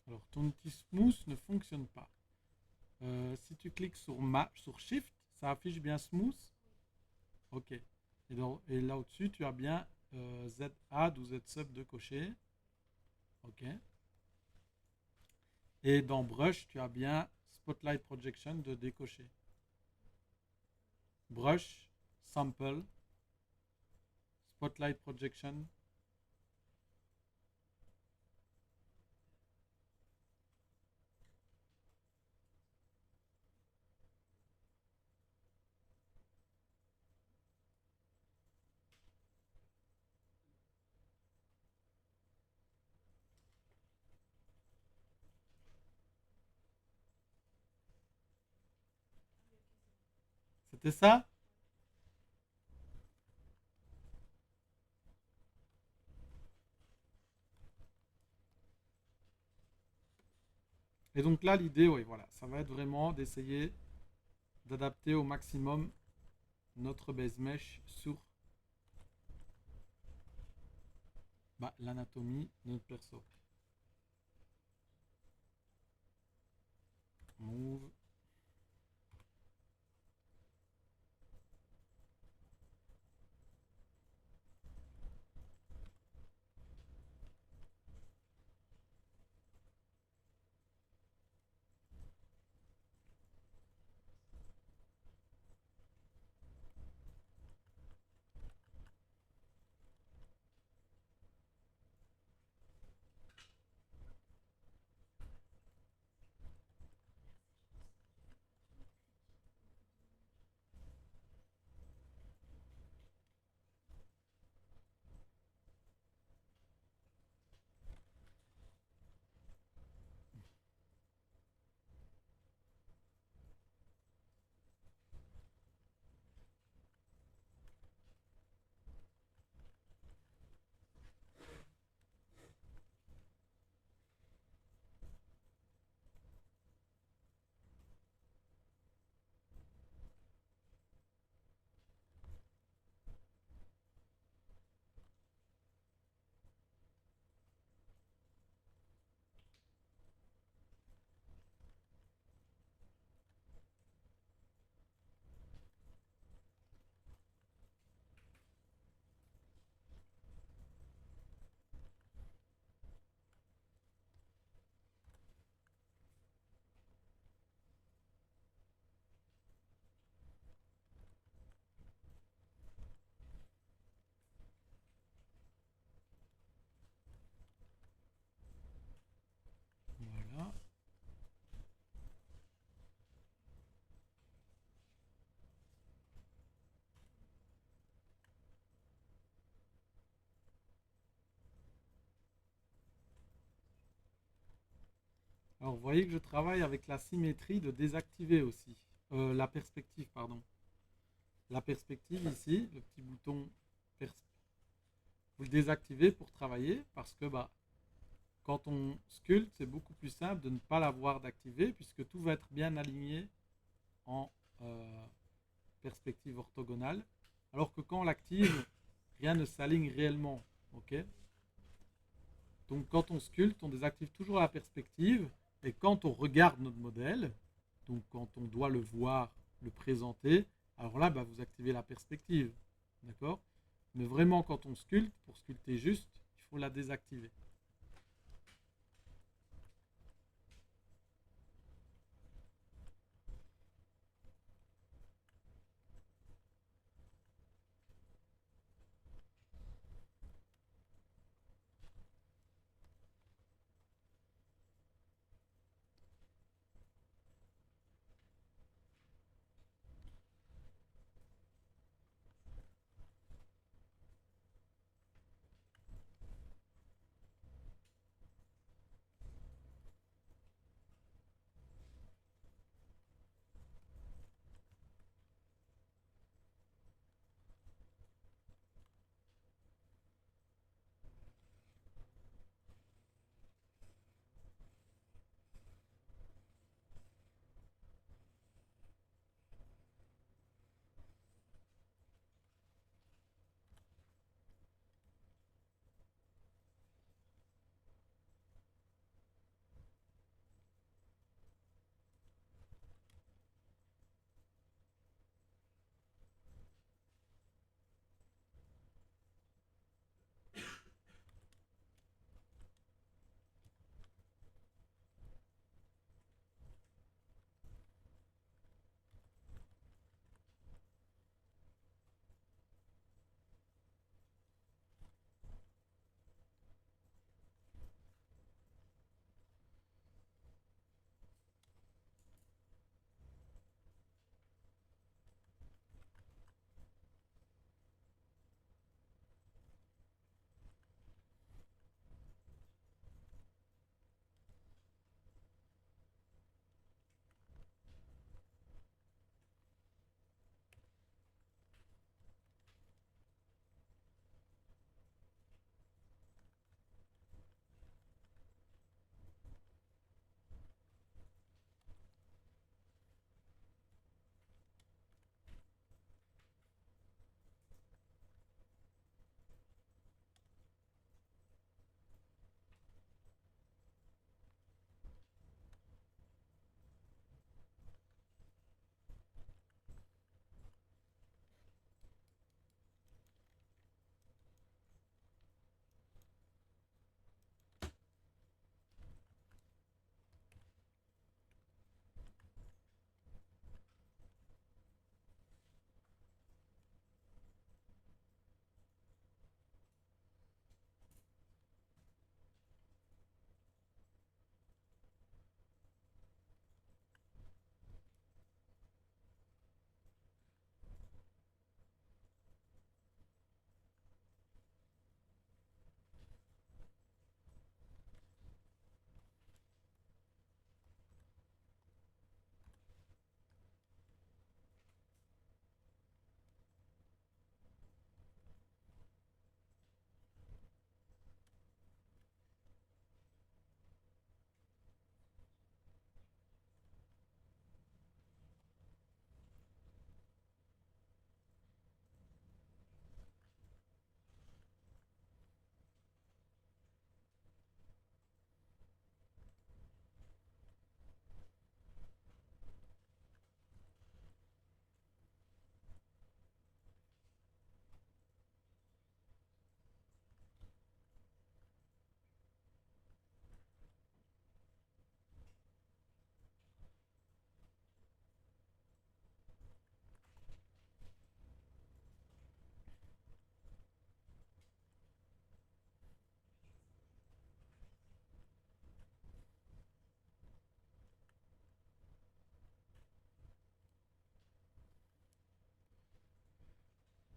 alors ton outil smooth ne fonctionne pas. Si tu cliques sur Shift, ça affiche bien smooth. Ok. Et là au-dessus, tu as bien Z add ou Z sub de cocher. Ok. Et dans Brush, tu as bien Spotlight Projection de décocher. Brush, Sample, Spotlight Projection. C'était ça? Et donc là, l'idée, oui, voilà, ça va être vraiment d'essayer d'adapter au maximum notre base mesh sur l'anatomie de notre perso. Move. Alors, vous voyez que je travaille avec la symétrie de désactiver aussi. La perspective, pardon. La perspective ici, le petit bouton pers- vous le désactivez pour travailler parce que bah, quand on sculpte, c'est beaucoup plus simple de ne pas l'avoir d'activer puisque tout va être bien aligné en perspective orthogonale. Alors que quand on l'active, rien ne s'aligne réellement. Ok. Donc quand on sculpte, on désactive toujours la perspective. Et quand on regarde notre modèle, donc quand on doit le voir, le présenter, alors là, bah, vous activez la perspective. D'accord. Mais vraiment, quand on sculpte, pour sculpter juste, il faut la désactiver.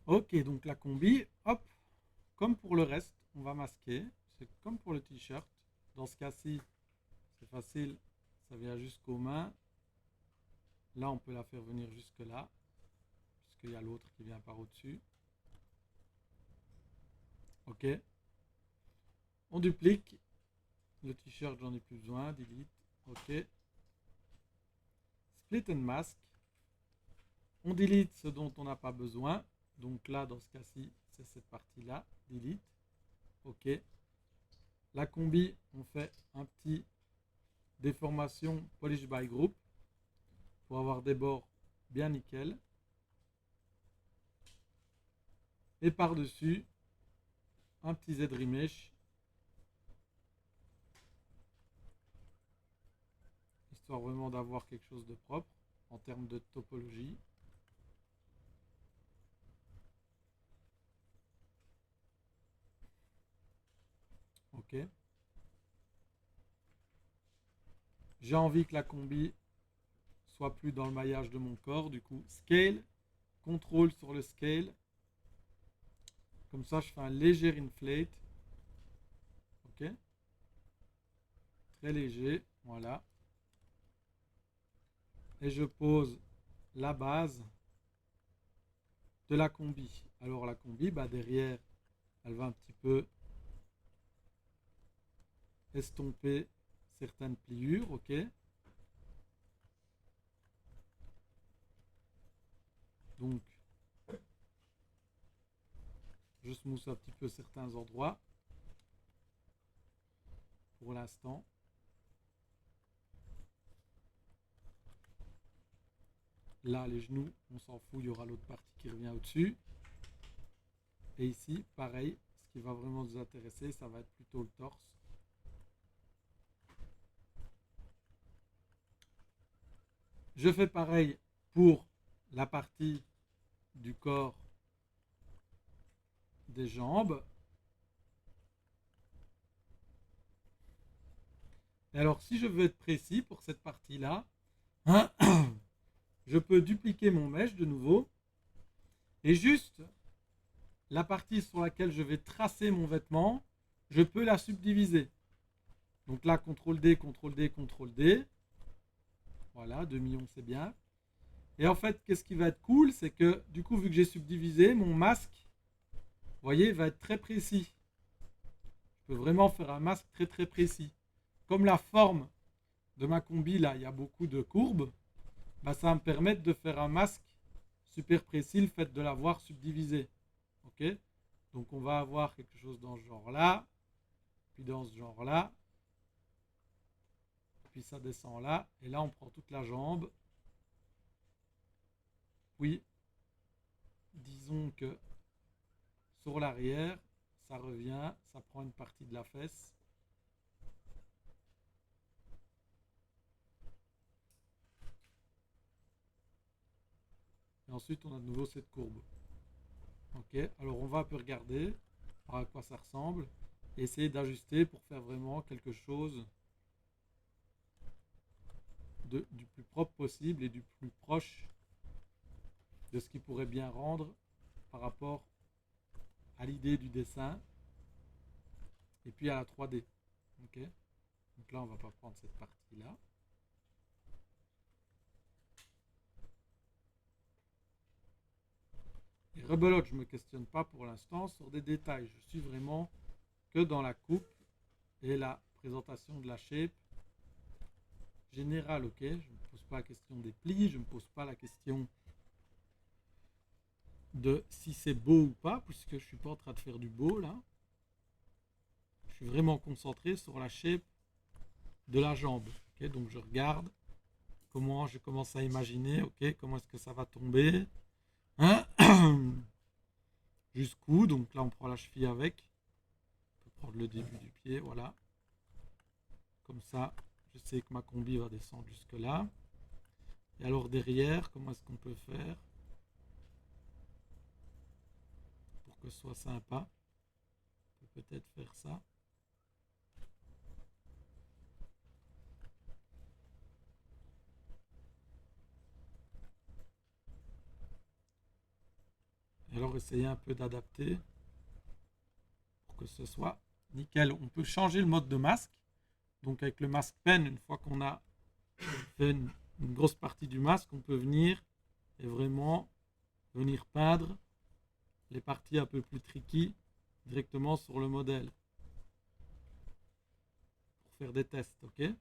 Ok, donc la combi, hop, comme pour le reste, on va masquer. C'est comme pour le t-shirt. Dans ce cas-ci, c'est facile. Ça vient jusqu'aux mains. Là, on peut la faire venir jusque là, puisqu'il y a l'autre qui vient par au-dessus. Ok. On duplique. Le t-shirt, j'en ai plus besoin. Delete. Ok. Split and mask. On delete ce dont on n'a pas besoin. Donc là, dans ce cas-ci, c'est cette partie-là. Delete. Ok. La combi, on fait un petit déformation polish by group pour avoir des bords bien nickel. Et par-dessus, un petit Z-remesh, histoire vraiment d'avoir quelque chose de propre en termes de topologie. Ok. J'ai envie que la combi soit plus dans le maillage de mon corps, du coup, scale, contrôle sur le scale. Comme ça, je fais un léger inflate. Ok. Très léger, voilà. Et je pose la base de la combi. Alors la combi, bah derrière, elle va un petit peu estomper certaines pliures, ok. Donc, je smooth un petit peu certains endroits pour l'instant. Là, les genoux, on s'en fout, il y aura l'autre partie qui revient au-dessus. Et ici, pareil, ce qui va vraiment nous intéresser, ça va être plutôt le torse. Je fais pareil pour la partie du corps des jambes. Et alors, si je veux être précis pour cette partie-là, je peux dupliquer mon mesh de nouveau et juste la partie sur laquelle je vais tracer mon vêtement, je peux la subdiviser. Donc là, CTRL D, CTRL D, CTRL D. Voilà, 2 millions, c'est bien. Et en fait, qu'est-ce qui va être cool, c'est que du coup, vu que j'ai subdivisé, mon masque, vous voyez, va être très précis. Je peux vraiment faire un masque très très précis. Comme la forme de ma combi, là, il y a beaucoup de courbes, bah, ça va me permettre de faire un masque super précis, le fait de l'avoir subdivisé. Ok. Donc on va avoir quelque chose dans ce genre-là, puis dans ce genre-là, puis ça descend là, et là on prend toute la jambe. Puis, disons que sur l'arrière, ça revient, ça prend une partie de la fesse. Et ensuite, on a de nouveau cette courbe. Ok, alors on va un peu regarder à quoi ça ressemble et essayer d'ajuster pour faire vraiment quelque chose du plus propre possible et du plus proche de ce qui pourrait bien rendre par rapport à l'idée du dessin et puis à la 3D. Ok, donc là, on va pas prendre cette partie-là. Et rebelote, je ne me questionne pas pour l'instant sur des détails. Je suis vraiment que dans la coupe et la présentation de la shape générale. Ok, je ne me pose pas la question des plis, je ne me pose pas la question de si c'est beau ou pas, puisque je ne suis pas en train de faire du beau là. Je suis vraiment concentré sur la shape de la jambe. Okay, donc je regarde comment je commence à imaginer, ok, comment est-ce que ça va tomber. Hein. Jusqu'où, donc là on prend la cheville avec. On peut prendre le début du pied, voilà. Comme ça, je sais que ma combi va descendre jusque là. Et alors derrière, comment est-ce qu'on peut faire pour que ce soit sympa? On peut peut-être faire ça. Et alors essayer un peu d'adapter pour que ce soit nickel. On peut changer le mode de masque. Donc avec le masque pen, une fois qu'on a fait une grosse partie du masque, on peut venir et vraiment venir peindre les parties un peu plus tricky directement sur le modèle pour faire des tests, ok?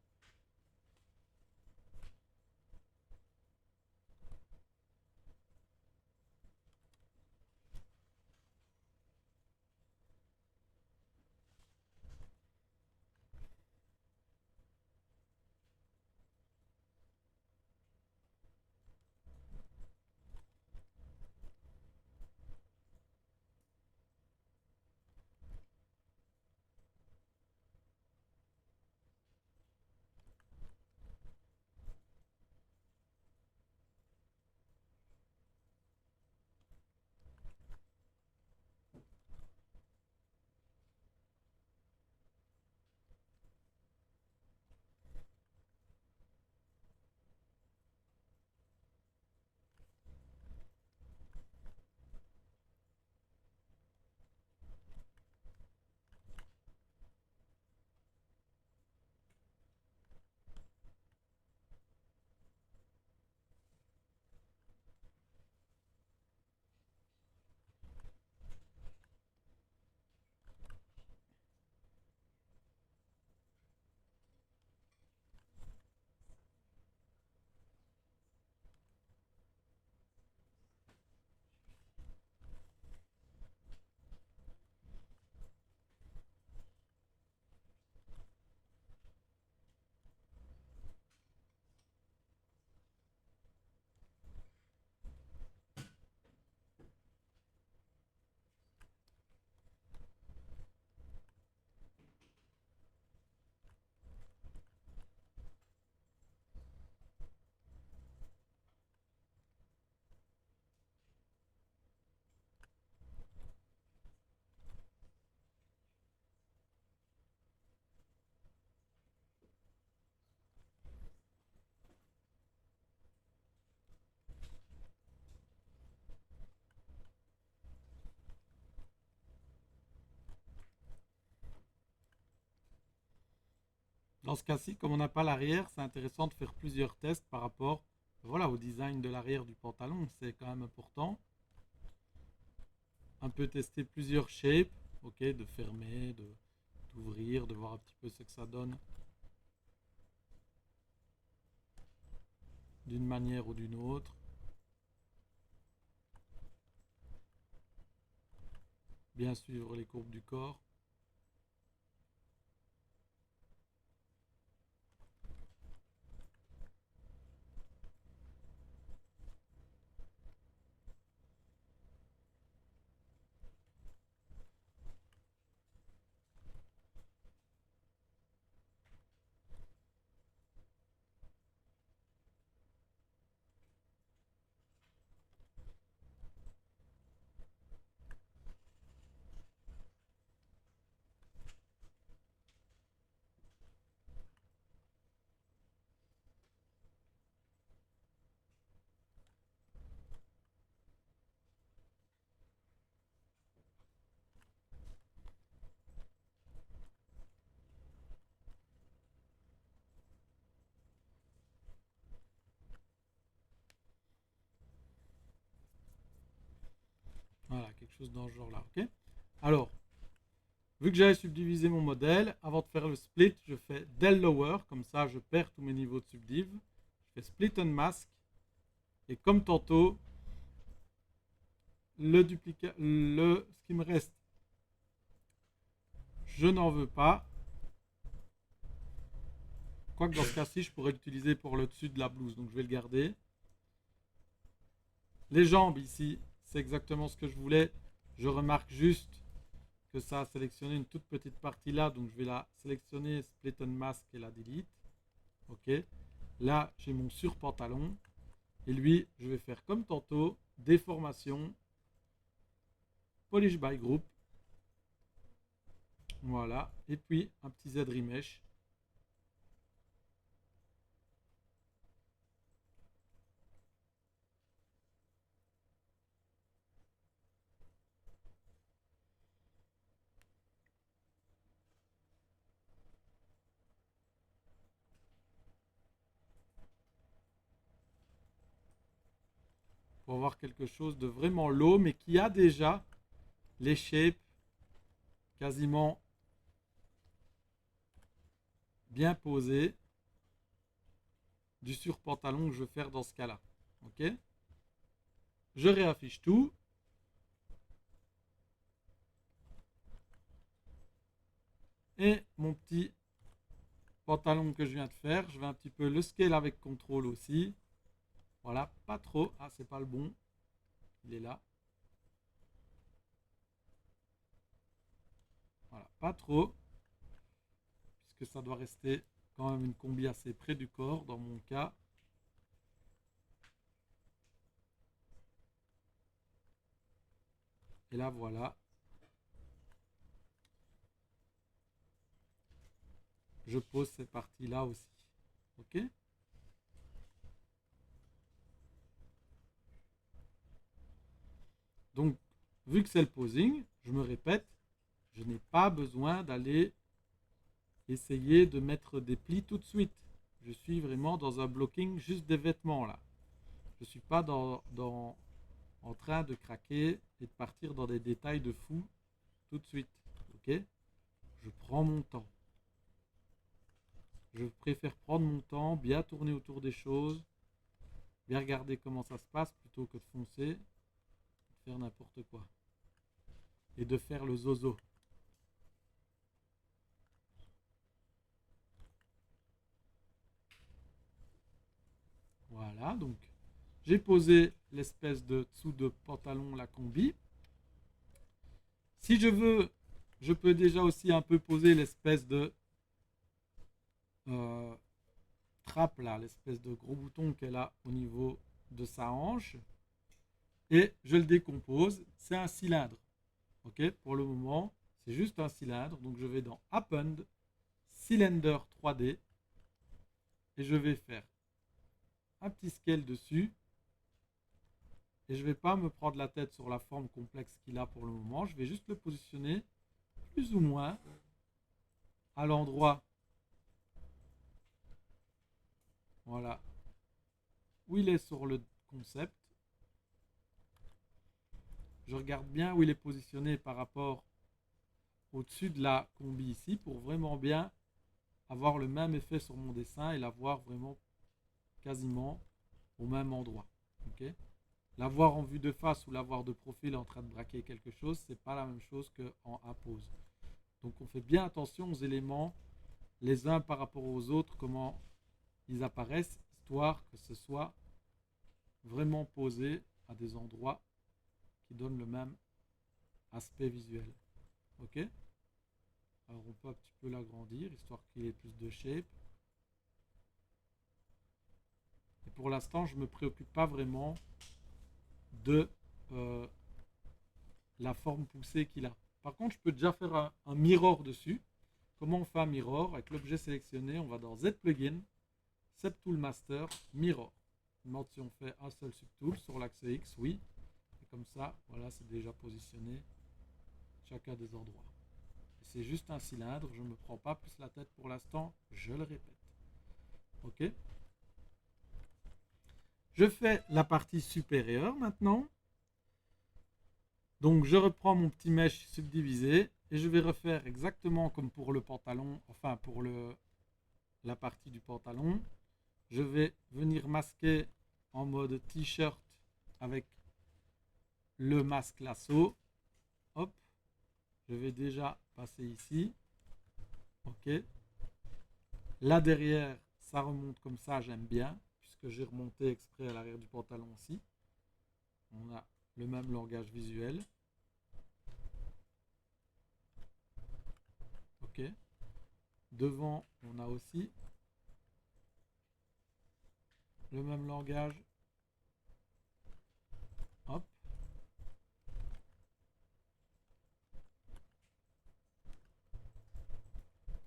Dans ce cas-ci, comme on n'a pas l'arrière, c'est intéressant de faire plusieurs tests par rapport voilà, au design de l'arrière du pantalon. C'est quand même important. Un peu tester plusieurs shapes, ok, de fermer, d'ouvrir, de voir un petit peu ce que ça donne d'une manière ou d'une autre. Bien suivre les courbes du corps. Voilà, quelque chose dans ce genre-là, ok? Alors, vu que j'avais subdivisé mon modèle, avant de faire le split, je fais del lower, comme ça je perds tous mes niveaux de subdiv. Je fais split and mask, et comme tantôt, ce qui me reste, je n'en veux pas. Quoique dans ce cas-ci, je pourrais l'utiliser pour le dessus de la blouse, donc je vais le garder. Les jambes ici, c'est exactement ce que je voulais. Je remarque juste que ça a sélectionné une toute petite partie là, donc je vais la sélectionner, split and mask et la delete. Ok. Là, j'ai mon surpantalon. Et lui, je vais faire comme tantôt, déformation, polish by group. Voilà. Et puis, un petit Z remesh. pour avoir quelque chose de vraiment low, mais qui a déjà les shapes quasiment bien posés du surpantalon que je veux faire dans ce cas-là. Ok? Je réaffiche tout. Et mon petit pantalon que je viens de faire, je vais un petit peu le scale avec contrôle aussi. Voilà, pas trop. Ah, c'est pas le bon. Il est là. Voilà, pas trop. Puisque ça doit rester quand même une combi assez près du corps dans mon cas. Et là, voilà. Je pose cette partie-là aussi. Ok? Donc, vu que c'est le posing, je me répète, je n'ai pas besoin d'aller essayer de mettre des plis tout de suite. Je suis vraiment dans un blocking juste des vêtements là. Je ne suis pas en train de craquer et de partir dans des détails de fou tout de suite. Ok? Je prends mon temps. Je préfère prendre mon temps, bien tourner autour des choses, bien regarder comment ça se passe plutôt que de foncer, de faire n'importe quoi et de faire le zozo. Voilà, donc j'ai posé l'espèce de dessous de pantalon, la combi. Si je veux, je peux déjà aussi un peu poser l'espèce de euh, trappe là, l'espèce de gros bouton qu'elle a au niveau de sa hanche. Et je le décompose. C'est un cylindre. Ok, pour le moment, c'est juste un cylindre. Donc je vais dans Append, Cylinder 3D. Et je vais faire un petit scale dessus. Et je ne vais pas me prendre la tête sur la forme complexe qu'il a pour le moment. Je vais juste le positionner plus ou moins à l'endroit, voilà, où il est sur le concept. Je regarde bien où il est positionné par rapport au-dessus de la combi ici pour vraiment bien avoir le même effet sur mon dessin et l'avoir vraiment quasiment au même endroit. Okay, l'avoir en vue de face ou l'avoir de profil en train de braquer quelque chose, c'est pas la même chose qu'en appose. Donc on fait bien attention aux éléments les uns par rapport aux autres, comment ils apparaissent, histoire que ce soit vraiment posé à des endroits qui donnent le même aspect visuel. Ok? Alors on peut un petit peu l'agrandir, histoire qu'il ait plus de shape. Et pour l'instant, je ne me préoccupe pas vraiment de la forme poussée qu'il a. Par contre, je peux déjà faire un mirror dessus. Comment on fait un mirror? Avec l'objet sélectionné, on va dans Z Plugin, Subtool Master, Mirror. Je demande si on fait un seul subtool sur l'axe X, oui. Et comme ça, voilà, c'est déjà positionné chacun des endroits. C'est juste un cylindre, je ne me prends pas plus la tête pour l'instant, je le répète. Ok? Je fais la partie supérieure maintenant. Donc je reprends mon petit mesh subdivisé et je vais refaire exactement comme pour le pantalon, enfin pour la partie du pantalon. Je vais venir masquer en mode t-shirt avec le masque lasso. Hop, je vais déjà passer ici. Ok. Là derrière, ça remonte comme ça, j'aime bien, puisque j'ai remonté exprès à l'arrière du pantalon aussi. On a le même langage visuel. Ok. Devant, on a aussi le même langage. Hop.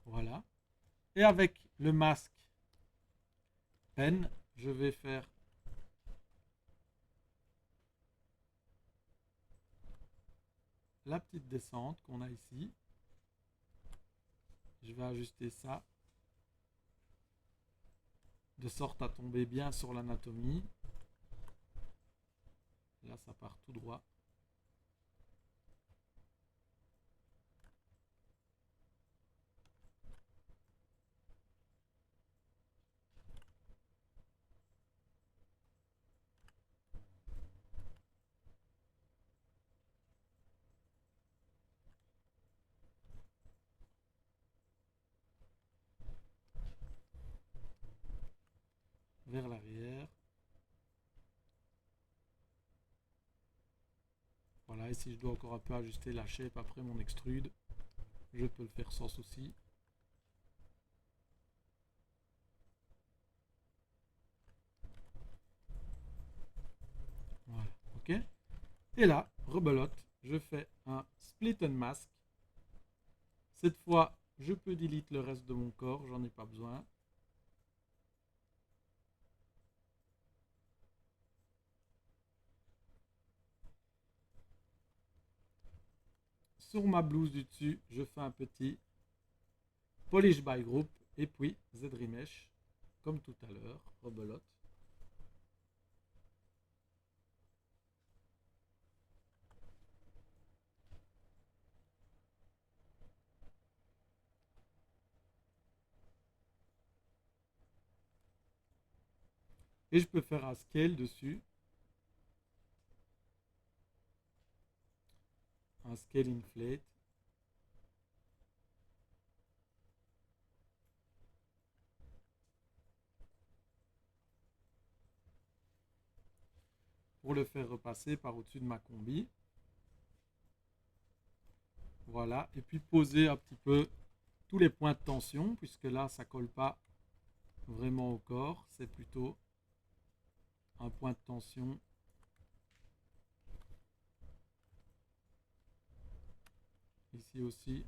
Voilà. Et avec le masque pen, je vais faire la petite descente qu'on a ici. Je vais ajuster ça de sorte à tomber bien sur l'anatomie. Là, ça part tout droit. Vers l'arrière. Voilà, et si je dois encore un peu ajuster la shape après mon extrude, je peux le faire sans souci. Voilà, ok. Et là, rebelote, je fais un split and mask. Cette fois, je peux delete le reste de mon corps, j'en ai pas besoin. Sur ma blouse du dessus, je fais un petit polish by group et puis Z-remesh, comme tout à l'heure, rebelote. Et je peux faire un scale dessus. Un scale inflate. Pour le faire repasser par au-dessus de ma combi. Voilà. Et puis poser un petit peu tous les points de tension, puisque là, ça colle pas vraiment au corps. C'est plutôt un point de tension. Ici aussi.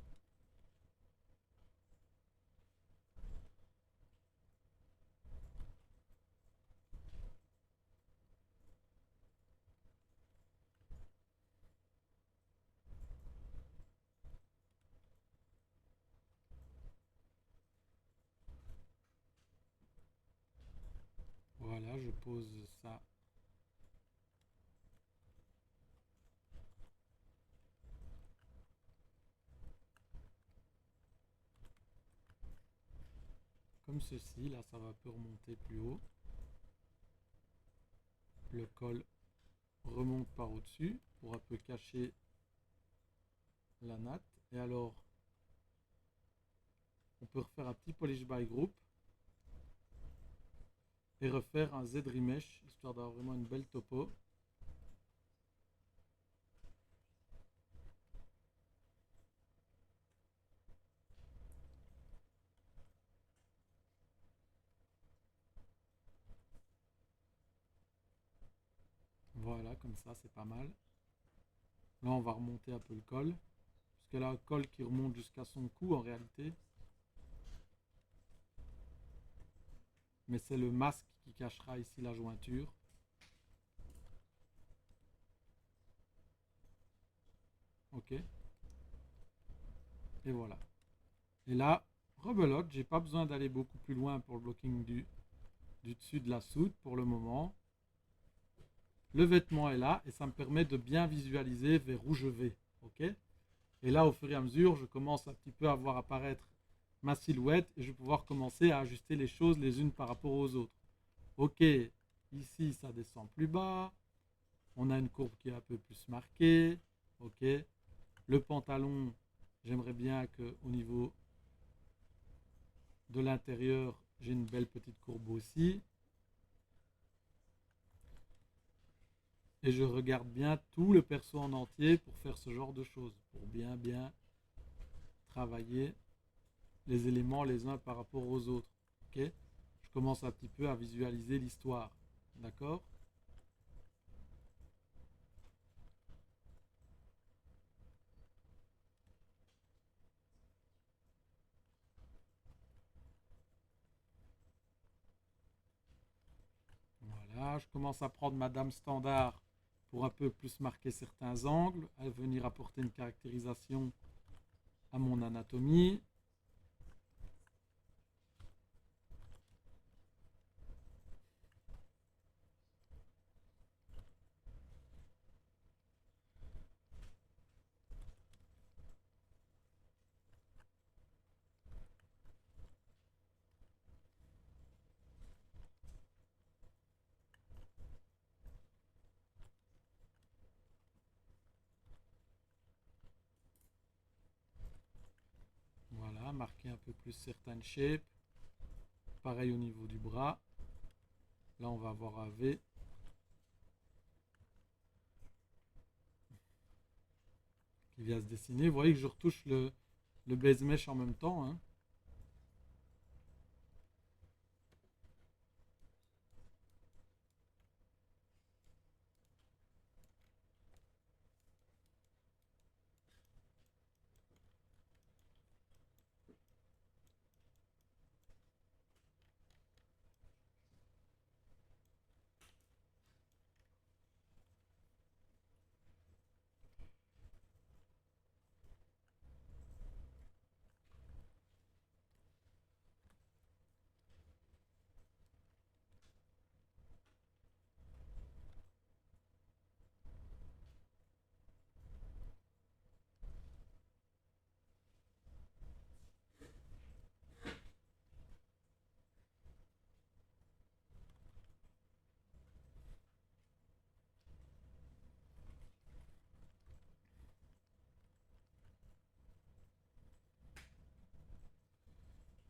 Voilà, je pose ça. Comme ceci, là ça va un peu remonter plus haut. Le col remonte par au-dessus pour un peu cacher la natte. Et alors, on peut refaire un petit polish by group et refaire un Z remesh, histoire d'avoir vraiment une belle topo. Voilà, comme ça, c'est pas mal. Là, on va remonter un peu le col. Puisque là, le col qui remonte jusqu'à son cou en réalité. Mais c'est le masque qui cachera ici la jointure. Ok. Et voilà. Et là, rebelote, j'ai pas besoin d'aller beaucoup plus loin pour le blocking du dessus de la soude pour le moment. Le vêtement est là et ça me permet de bien visualiser vers où je vais. Ok. Et là, au fur et à mesure, je commence un petit peu à voir apparaître ma silhouette et je vais pouvoir commencer à ajuster les choses les unes par rapport aux autres. Ok, ici ça descend plus bas, on a une courbe qui est un peu plus marquée. Ok, le pantalon, j'aimerais bien qu'au niveau de l'intérieur, j'ai une belle petite courbe aussi. Et je regarde bien tout le perso en entier pour faire ce genre de choses, pour bien travailler les éléments les uns par rapport aux autres. Ok, je commence un petit peu à visualiser l'histoire. D'accord. Voilà, je commence à prendre ma dame standard pour un peu plus marquer certains angles, à venir apporter une caractérisation à mon anatomie. marquer un peu plus certaines shapes. Pareil au niveau du bras. Là, on va avoir un V. Qui vient se dessiner. Vous voyez que je retouche le base mesh en même temps. Hein.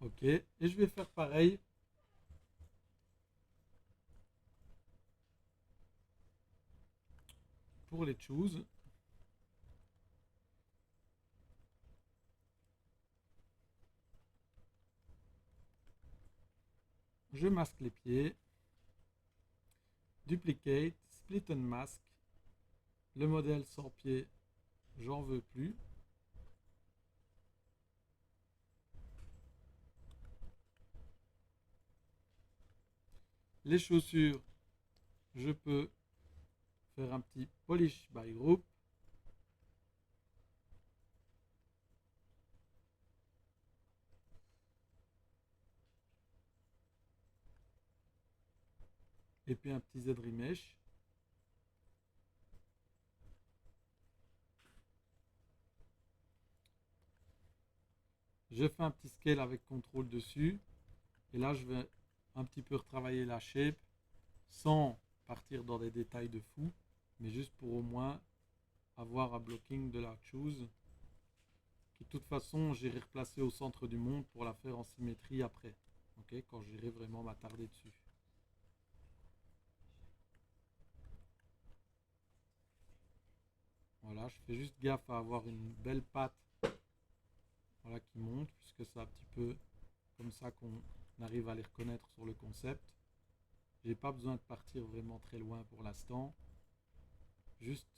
Ok, et je vais faire pareil pour les choose. Je masque les pieds. Duplicate, split and mask. Le modèle sans pied, j'en veux plus. Les chaussures, je peux faire un petit polish by group. Et puis un petit Z-Remesh. Je fais un petit scale avec contrôle dessus. Et là, je vais un petit peu retravailler la shape sans partir dans des détails de fou, mais juste pour au moins avoir un blocking de la choose qui de toute façon j'irai replacer au centre du monde pour la faire en symétrie après, ok, quand j'irai vraiment m'attarder dessus. Voilà, je fais juste gaffe à avoir une belle patte, voilà, qui monte, puisque c'est un petit peu comme ça qu'on arrive à les reconnaître sur le concept. J'ai pas besoin de partir vraiment très loin pour l'instant. Juste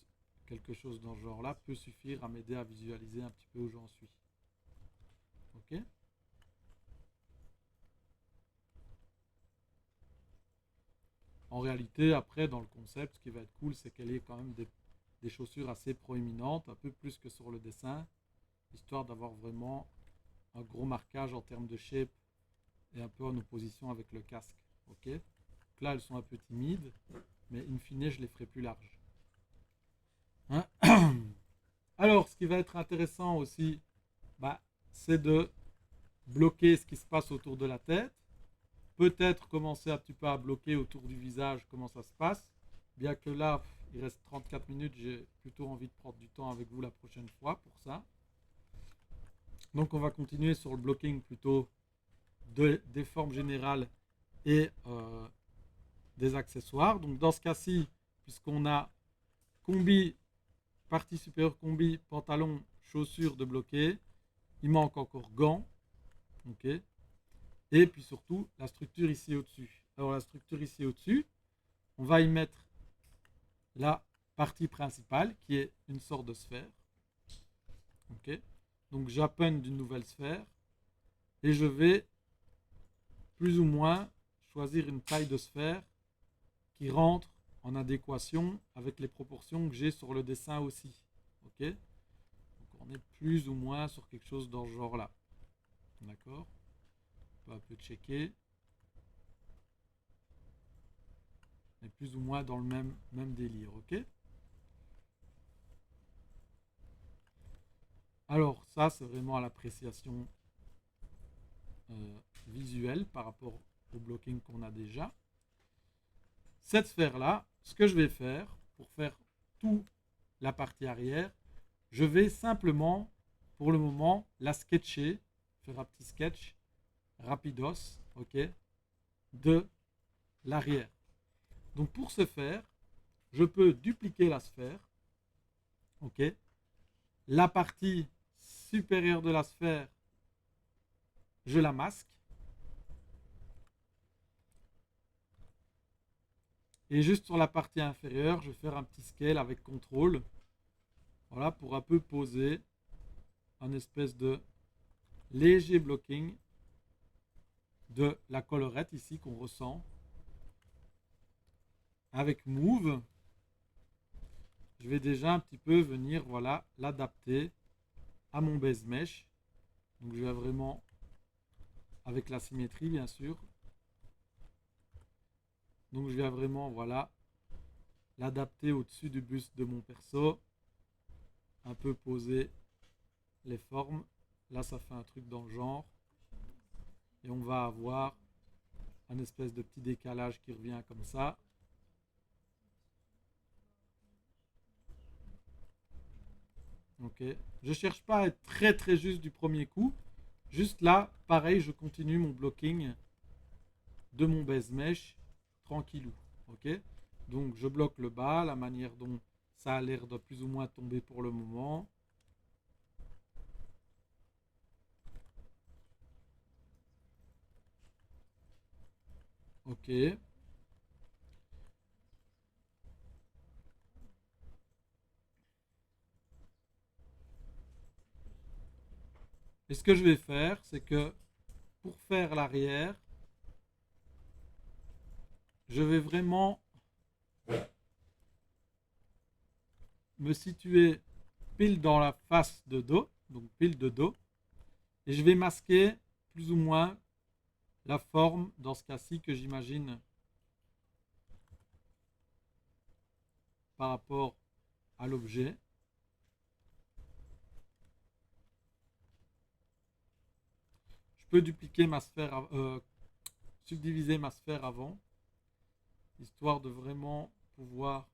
quelque chose dans ce genre là peut suffire à m'aider à visualiser un petit peu où j'en suis. Ok. En réalité, après, dans le concept, ce qui va être cool, c'est qu'elle ait quand même des chaussures assez proéminentes, un peu plus que sur le dessin, histoire d'avoir vraiment un gros marquage en termes de shape et un peu en opposition avec le casque. Ok. Donc là, elles sont un peu timides, mais in fine, je les ferai plus larges. Hein. Alors, ce qui va être intéressant aussi, bah, c'est de bloquer ce qui se passe autour de la tête. Peut-être commencer un petit peu à bloquer autour du visage comment ça se passe. Bien que là, il reste 34 minutes, j'ai plutôt envie de prendre du temps avec vous la prochaine fois pour ça. Donc on va continuer sur le blocking plutôt des formes générales et des accessoires. Donc dans ce cas-ci, puisqu'on a combi, partie supérieure combi, pantalon, chaussures de bloqué, il manque encore gants. Ok. Et puis surtout la structure ici au-dessus. Alors la structure ici au-dessus, on va y mettre la partie principale qui est une sorte de sphère. Ok. Donc j'appelle d'une nouvelle sphère et je vais plus ou moins choisir une taille de sphère qui rentre en adéquation avec les proportions que j'ai sur le dessin aussi. Ok. Donc on est plus ou moins sur quelque chose dans ce genre-là. D'accord. On peut un peu checker. Mais plus ou moins dans le même délire, ok. Alors ça, c'est vraiment à l'appréciation visuelle par rapport au blocking qu'on a déjà. Cette sphère-là, ce que je vais faire pour faire toute la partie arrière, je vais simplement, pour le moment, la sketcher, faire un petit sketch rapidos, ok, de l'arrière. Donc pour ce faire, je peux dupliquer la sphère, ok. La partie supérieure de la sphère, je la masque. Et juste sur la partie inférieure, je vais faire un petit scale avec contrôle. Voilà, pour un peu poser un espèce de léger blocking de la collerette ici qu'on ressent. Avec Move, je vais déjà un petit peu venir, voilà, l'adapter à mon base mesh. Donc je vais vraiment, avec la symétrie bien sûr. Donc je viens vraiment, voilà, l'adapter au-dessus du buste de mon perso. Un peu poser les formes. Là, ça fait un truc dans le genre. Et on va avoir un espèce de petit décalage qui revient comme ça. Ok. Je cherche pas à être très très juste du premier coup. Juste là, pareil, je continue mon blocking de mon base mesh tranquillou. Ok. Donc je bloque le bas, la manière dont ça a l'air de plus ou moins tomber pour le moment. Ok. Et ce que je vais faire, c'est que pour faire l'arrière, je vais vraiment me situer pile dans la face de dos, donc pile de dos, et je vais masquer plus ou moins la forme dans ce cas-ci que j'imagine par rapport à l'objet. Je peux dupliquer ma sphère, subdiviser ma sphère avant, histoire de vraiment pouvoir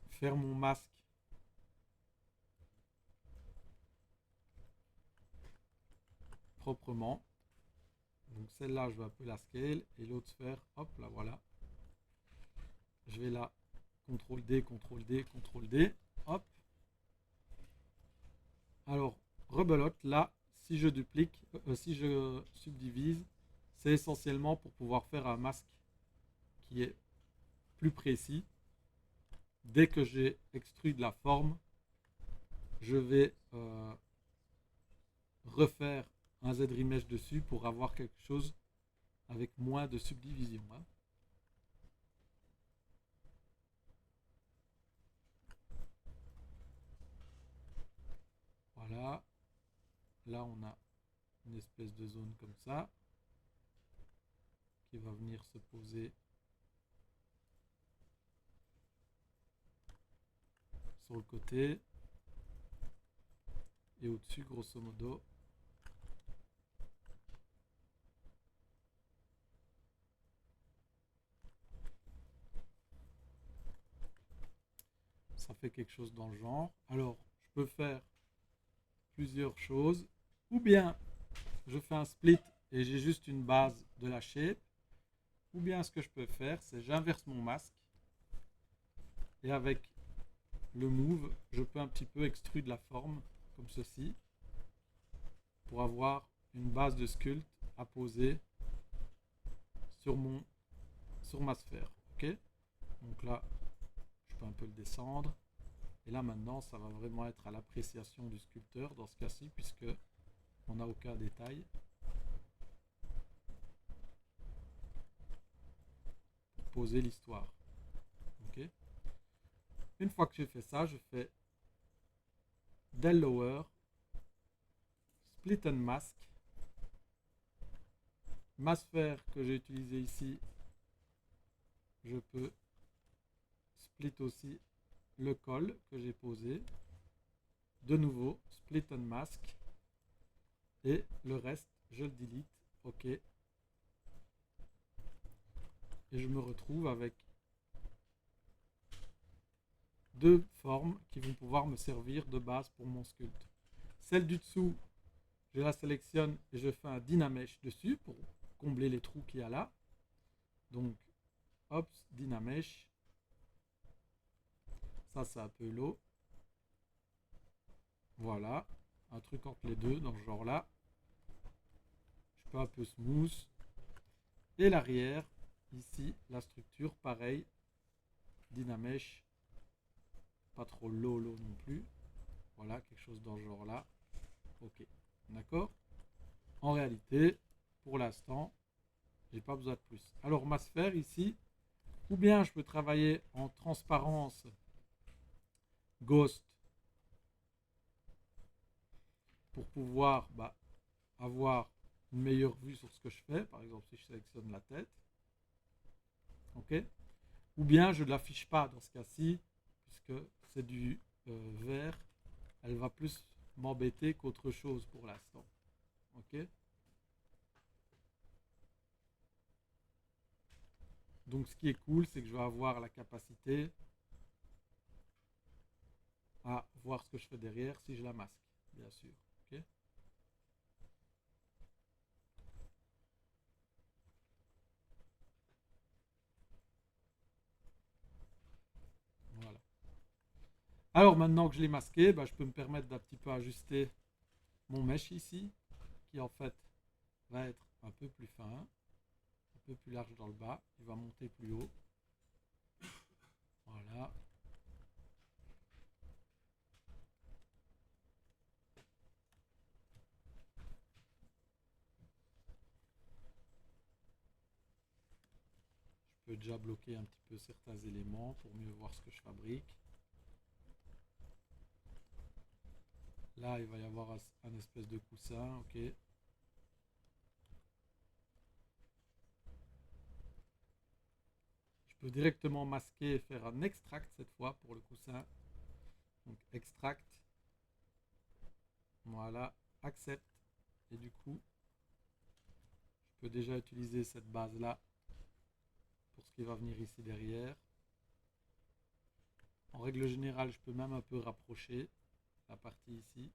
faire mon masque proprement. Donc celle-là, je vais un peu la scale, et l'autre sphère, hop, là voilà. Je vais la CTRL D, CTRL D, CTRL D, hop. Alors, rebelote, là, si je duplique, si je subdivise, c'est essentiellement pour pouvoir faire un masque qui est plus précis. Dès que j'ai extrué de la forme, je vais refaire un Z-Remesh dessus pour avoir quelque chose avec moins de subdivision. Hein. Voilà. Là, on a une espèce de zone comme ça qui va venir se poser sur le côté et au-dessus, grosso modo. Ça fait quelque chose dans le genre. Alors, je peux faire plusieurs choses. Ou bien, je fais un split et j'ai juste une base de la shape. Ou bien, ce que je peux faire, c'est j'inverse mon masque. Et avec le move, je peux un petit peu extruder la forme, comme ceci, pour avoir une base de sculpt à poser sur, sur ma sphère. Ok. Donc là, je peux un peu le descendre. Et là maintenant, ça va vraiment être à l'appréciation du sculpteur dans ce cas-ci, puisque on n'a aucun détail. Pour poser l'histoire. Ok. Une fois que j'ai fait ça, je fais del lower, split and mask. Ma sphère que j'ai utilisée ici, je peux split aussi le col que j'ai posé. De nouveau, split and mask. Et le reste, je le delete. Ok. Et je me retrouve avec deux formes qui vont pouvoir me servir de base pour mon sculpte. Celle du dessous, je la sélectionne et je fais un Dynamesh dessus pour combler les trous qu'il y a là. Donc, hop, Dynamesh. Ça, c'est un peu l'eau. Voilà, un truc entre les deux dans ce genre-là. Je fais un peu smooth. Et l'arrière, ici, la structure, pareil. Dynamesh. Pas trop low non plus. Voilà, quelque chose dans ce genre-là. Ok, d'accord. En réalité, pour l'instant, j'ai pas besoin de plus. Alors, ma sphère ici, ou bien je peux travailler en transparence Ghost pour pouvoir avoir une meilleure vue sur ce que je fais. Par exemple, si je sélectionne la tête. Ok. Ou bien je ne l'affiche pas dans ce cas-ci, puisque c'est du vert. Elle va plus m'embêter qu'autre chose pour l'instant. Ok. Donc ce qui est cool, c'est que je vais avoir la capacité à voir ce que je fais derrière si je la masque, bien sûr. Ok. Voilà. Alors maintenant que je l'ai masqué, je peux me permettre d'un petit peu ajuster mon mesh ici, qui en fait va être un peu plus fin, un peu plus large dans le bas. Il va monter plus haut. Voilà. Je peux déjà bloquer un petit peu certains éléments pour mieux voir ce que je fabrique. Là, il va y avoir un espèce de coussin, ok. Je peux directement masquer et faire un extract cette fois pour le coussin. Donc extract. Voilà, accept. Et du coup, je peux déjà utiliser cette base là pour ce qui va venir ici derrière. En règle générale, je peux même un peu rapprocher la partie ici.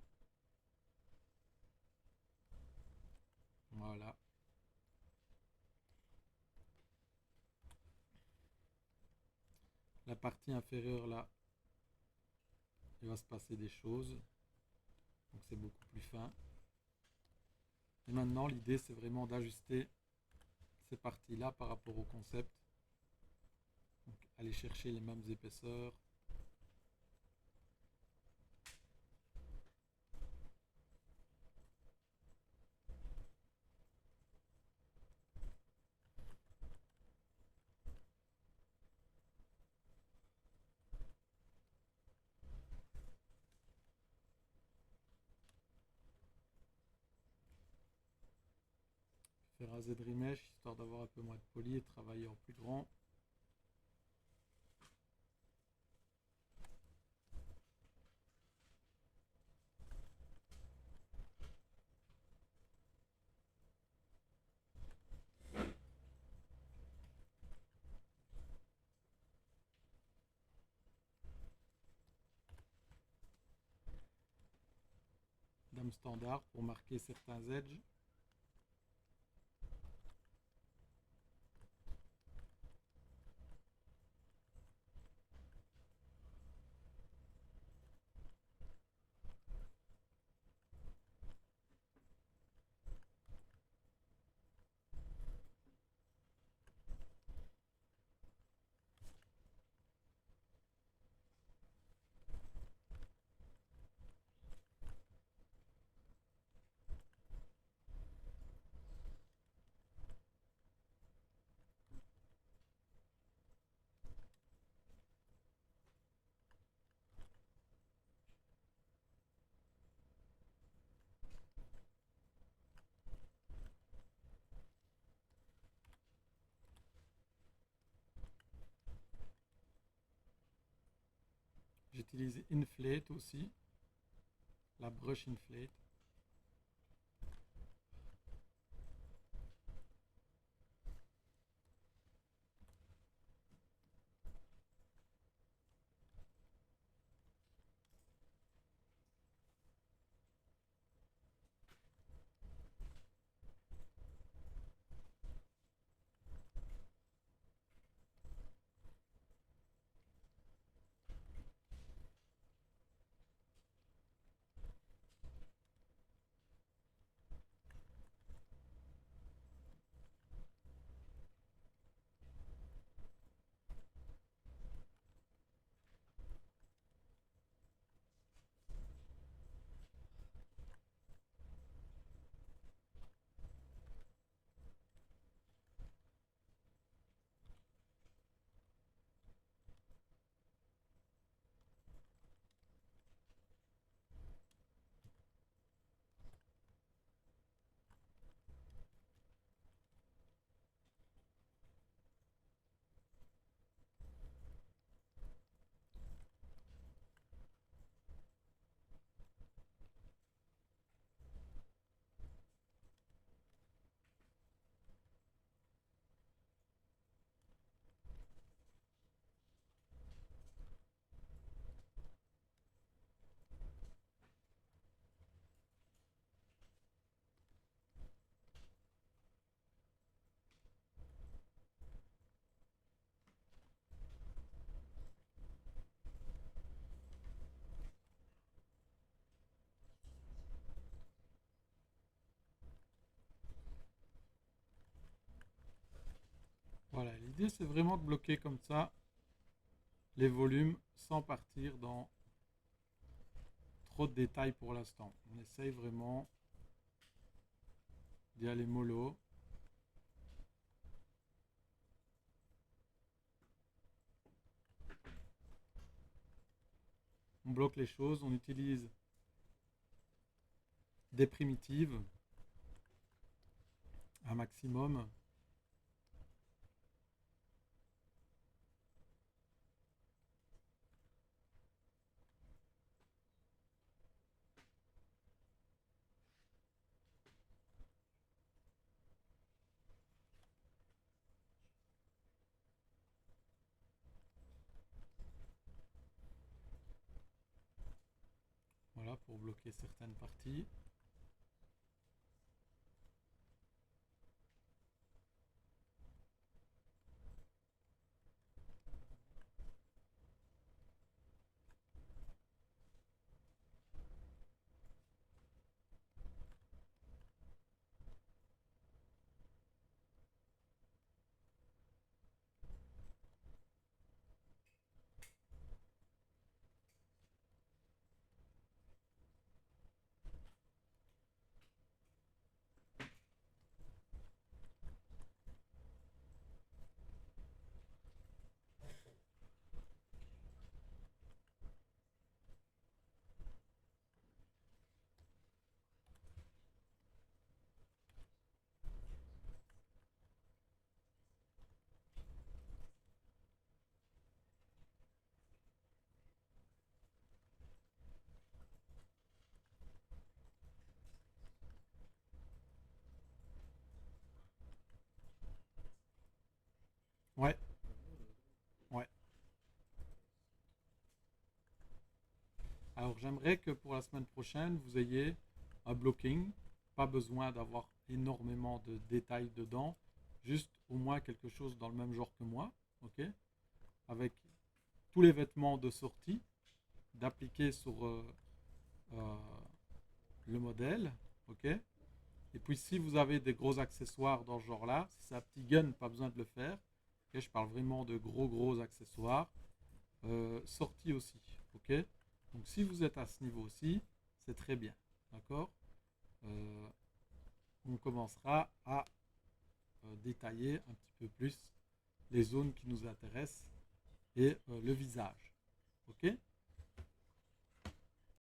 Voilà. La partie inférieure là, il va se passer des choses. Donc c'est beaucoup plus fin. Et maintenant, l'idée, c'est vraiment d'ajuster ces parties-là par rapport au concept. Donc, aller chercher les mêmes épaisseurs. Faire un Z-remesh, histoire d'avoir un peu moins de poli et de travailler en plus grand. Dame standard pour marquer certains edges. J'utilise Inflate aussi, la brush Inflate. L'idée, c'est vraiment de bloquer comme ça les volumes sans partir dans trop de détails pour l'instant. On essaye vraiment d'y aller mollo. On bloque les choses, on utilise des primitives un maximum. Voilà, pour bloquer certaines parties. Ouais, ouais. Alors j'aimerais que pour la semaine prochaine, vous ayez un blocking. Pas besoin d'avoir énormément de détails dedans. Juste au moins quelque chose dans le même genre que moi. Ok? Avec tous les vêtements de sortie, d'appliquer sur euh, le modèle. Ok? Et puis si vous avez des gros accessoires dans ce genre-là, si c'est un petit gun, pas besoin de le faire. Ok, je parle vraiment de gros accessoires. Sortie aussi. Ok? Donc si vous êtes à ce niveau aussi, c'est très bien. D'accord? Euh, on commencera à détailler un petit peu plus les zones qui nous intéressent et le visage. Ok?